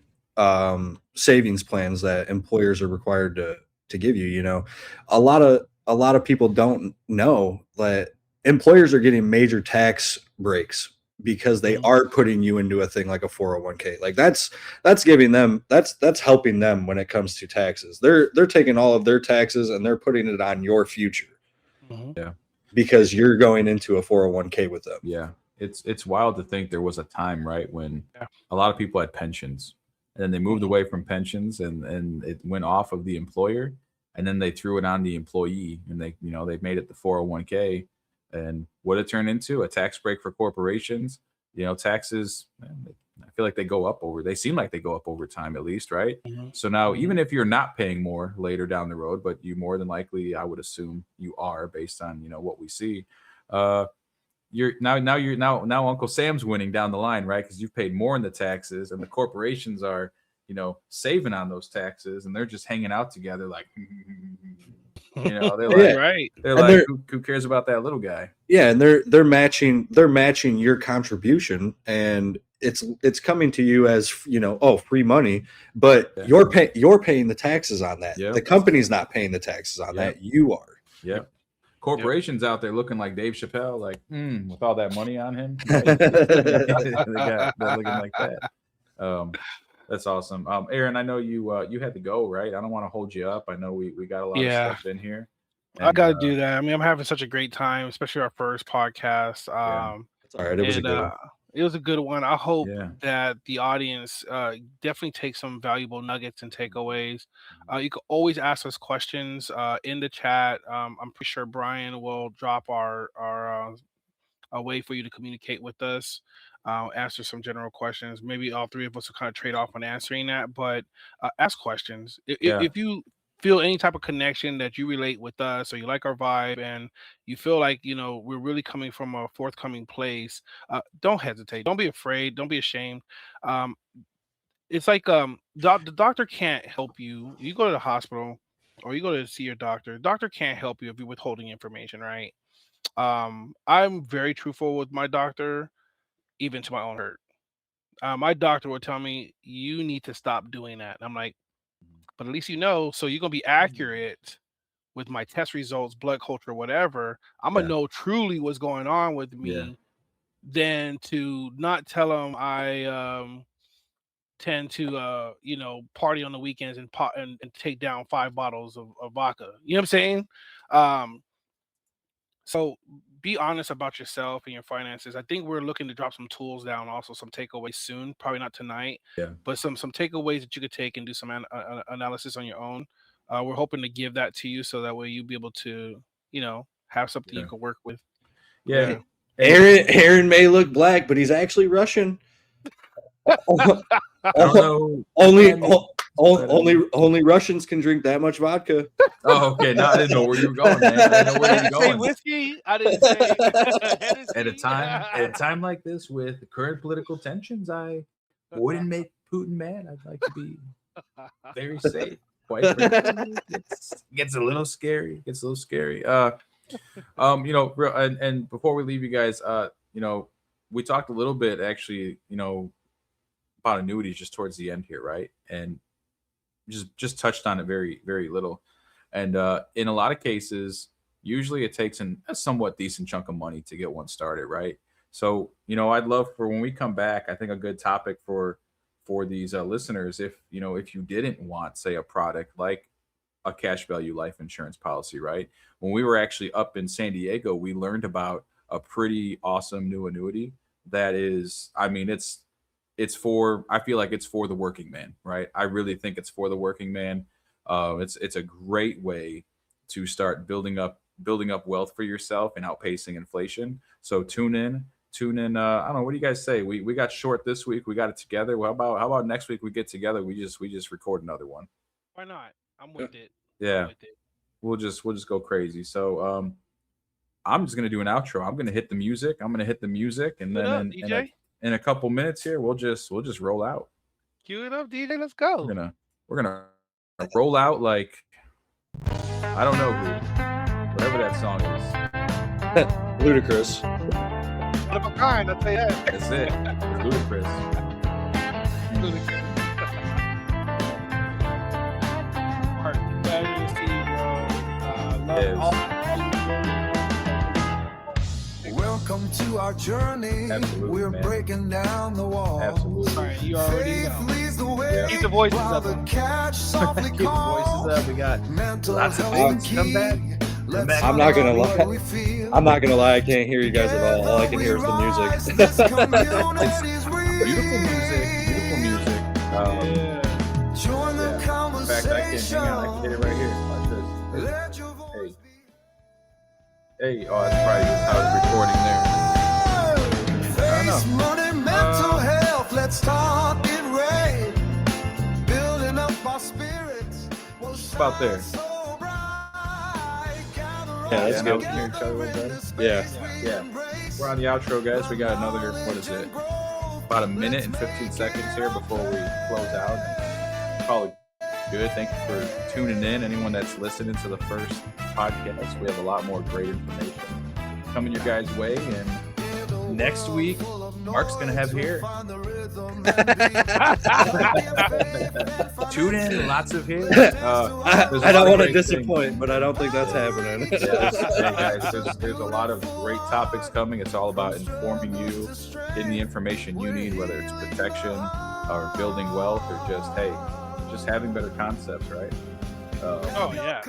savings plans that employers are required to give you, a lot of people don't know that employers are getting major tax breaks because they mhm, are putting you into a thing like a 401k. Like that's giving them that's helping them when it comes to taxes. They're taking all of their taxes and they're putting it on your future mhm. Yeah. because you're going into a 401k with them. Yeah. It's wild to think there was a time, right, when Yeah. a lot of people had pensions and then they moved Mhm. away from pensions and it went off of the employer and then they threw it on the employee and they made it the 401k and what it turned into a tax break for corporations. Taxes, man, I feel like they seem like they go up over time at least, right? Mhm. So now Mhm. even if you're not paying more later down the road, but you more than likely, I would assume you are based on, what we see. Uh you're now Uncle Sam's winning down the line, right? Because you've paid more in the taxes, and the corporations are, saving on those taxes, and they're just hanging out together, like, they're Yeah, like, Right. they're and like, they're who cares about that little guy? yeah, and they're matching your contribution, and it's coming to you as oh, free money, but Yeah. you're paying the taxes on that. The Yep. company's not paying the taxes on Yep. that. You are. Yep. Yep. Corporations out there looking like Dave Chappelle, like, with all that money on him, right? They're looking like that. Um, that's awesome. Aaron, I know you had to go, right? I don't want to hold you up. I know we got a lot of Yeah. stuff in here, I and got to do that. I mean, I'm having such a great time, especially our first podcast. yeah, It's all right. It was a And good one. it was a good one. I hope yeah, that the audience definitely takes some valuable nuggets and takeaways. You can always ask us questions in the chat. I'm pretty sure Brian will drop our a way for you to communicate with us, answer some general questions. Maybe all three of us will kind of trade off on answering that, but ask questions. yeah, If you feel any type of connection that you relate with us or you like our vibe and you feel like we're really coming from a forthcoming place, don't hesitate, don't be afraid, don't be ashamed. um, it's like the doctor can't help you. You go to the hospital or you go to see your doctor can't help you if you're withholding information, right? I'm very truthful with my doctor, even to my own hurt. My doctor would tell me, "You need to stop doing that." And I'm like, "But at least you know, so you're gonna be accurate with my test results, blood culture, whatever. I'm gonna yeah, know truly what's going on with yeah, me, than to not tell them I tend to party on the weekends and and take down 5 bottles of vodka. You know what I'm saying? Um, So be honest about yourself and your finances. I think we're looking to drop some tools down, also some takeaways soon. Probably not tonight, yeah, but some takeaways that you could take and do some analysis on your own. We're hoping to give that to you so that way you'll be able to, have something you yeah. can work with. Yeah, Yeah. Aaron may look black, but he's actually Russian. I don't know. Only Russians can drink that much vodka. Oh, okay. No, I didn't know where you were going, man. I didn't know where you were say going. whiskey. I didn't say Hennessy. At a time like this, with the current political tensions, I wouldn't make Putin mad. I'd like to be very safe. Quite frankly, gets a little scary. Gets a little scary. And before we leave you guys, we talked a little bit actually, about annuities just towards the end here, right? And just touched on it very, very little. And in a lot of cases, usually it takes a somewhat decent chunk of money to get one started, right? So, I'd love for when we come back, I think a good topic for these listeners, if you didn't want, say, a product like a cash value life insurance policy, right? When we were actually up in San Diego, we learned about a pretty awesome new annuity that is, I feel like it's for the working man, right? I really think it's for the working man. It's a great way to start building up wealth for yourself and outpacing inflation. So tune in. I don't know. What do you guys say? We got short this week. We got it together. Well, how about next week we get together? We just record another one. Why not? I'm with it. Yeah. We'll just go crazy. So I'm just gonna do an outro. I'm gonna hit the music. And then in a couple minutes here, we'll just roll out. Cue it up, DJ. Let's go. We're gonna roll out like I don't know who, whatever that song is. Ludicrous. One of a kind, I'll tell you that. That's it. Ludicrous. Mark, pleasure to see you, bro. Yes. Welcome to our journey. Absolutely, We're man. breaking down the wall. Absolutely. All right, you already Faith know. leads the way. Keep the voices while up. the catch softly Keep the voices up. We got mental lots of health things. Come back. Let's back. I'm not gonna honor lie. what we feel. I'm not gonna lie. I can't hear you guys at all. All I can hear is the Rise, music. this community's real. beautiful music. Join the In fact, I conversation. can hit it right here. Watch this. Let your voice be. Hey, oh, that's probably just how it's recording there. Face, money, mental health. Let's talk it right. Building up our spirits. We'll About there. shine so bright. Gather Yeah, that's around good. We can hear each other a little better. Yeah. We're on the outro, guys. We got another, what is it? About a minute and 15 seconds here before we close out. Probably good. Thank you for tuning in. Anyone that's listening to the first podcast, we have a lot more great information coming your guys' way. And next week, Mark's going to have hair. Tune in, lots of hair. I don't want to disappoint, but I don't think that's happening. Hey guys, there's a lot of great topics coming. It's all about informing you, getting the information you need, whether it's protection or building wealth or just having better concepts, right? Oh, yeah.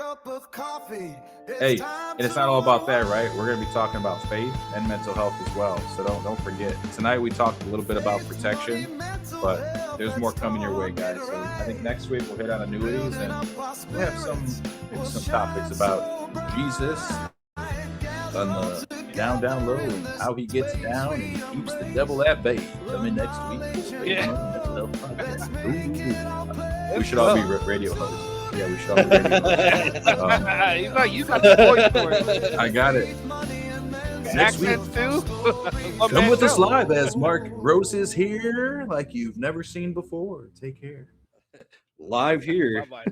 Hey, and it's not all about that, right? We're going to be talking about faith and mental health as well. So don't forget. Tonight we talked a little bit about protection, but there's more coming your way, guys. So I think next week we'll hit on annuities and we'll have some topics about Jesus on the down low and how he gets down and he keeps the devil at bay. Coming next week. Yeah. We should all be radio hosts. Yeah, we should all be radio hosts. You got the voice for it. I got it. Next week, Accents too. come with us live as Mark Rose is here like you've never seen before. Take care. Live here. Bye-bye.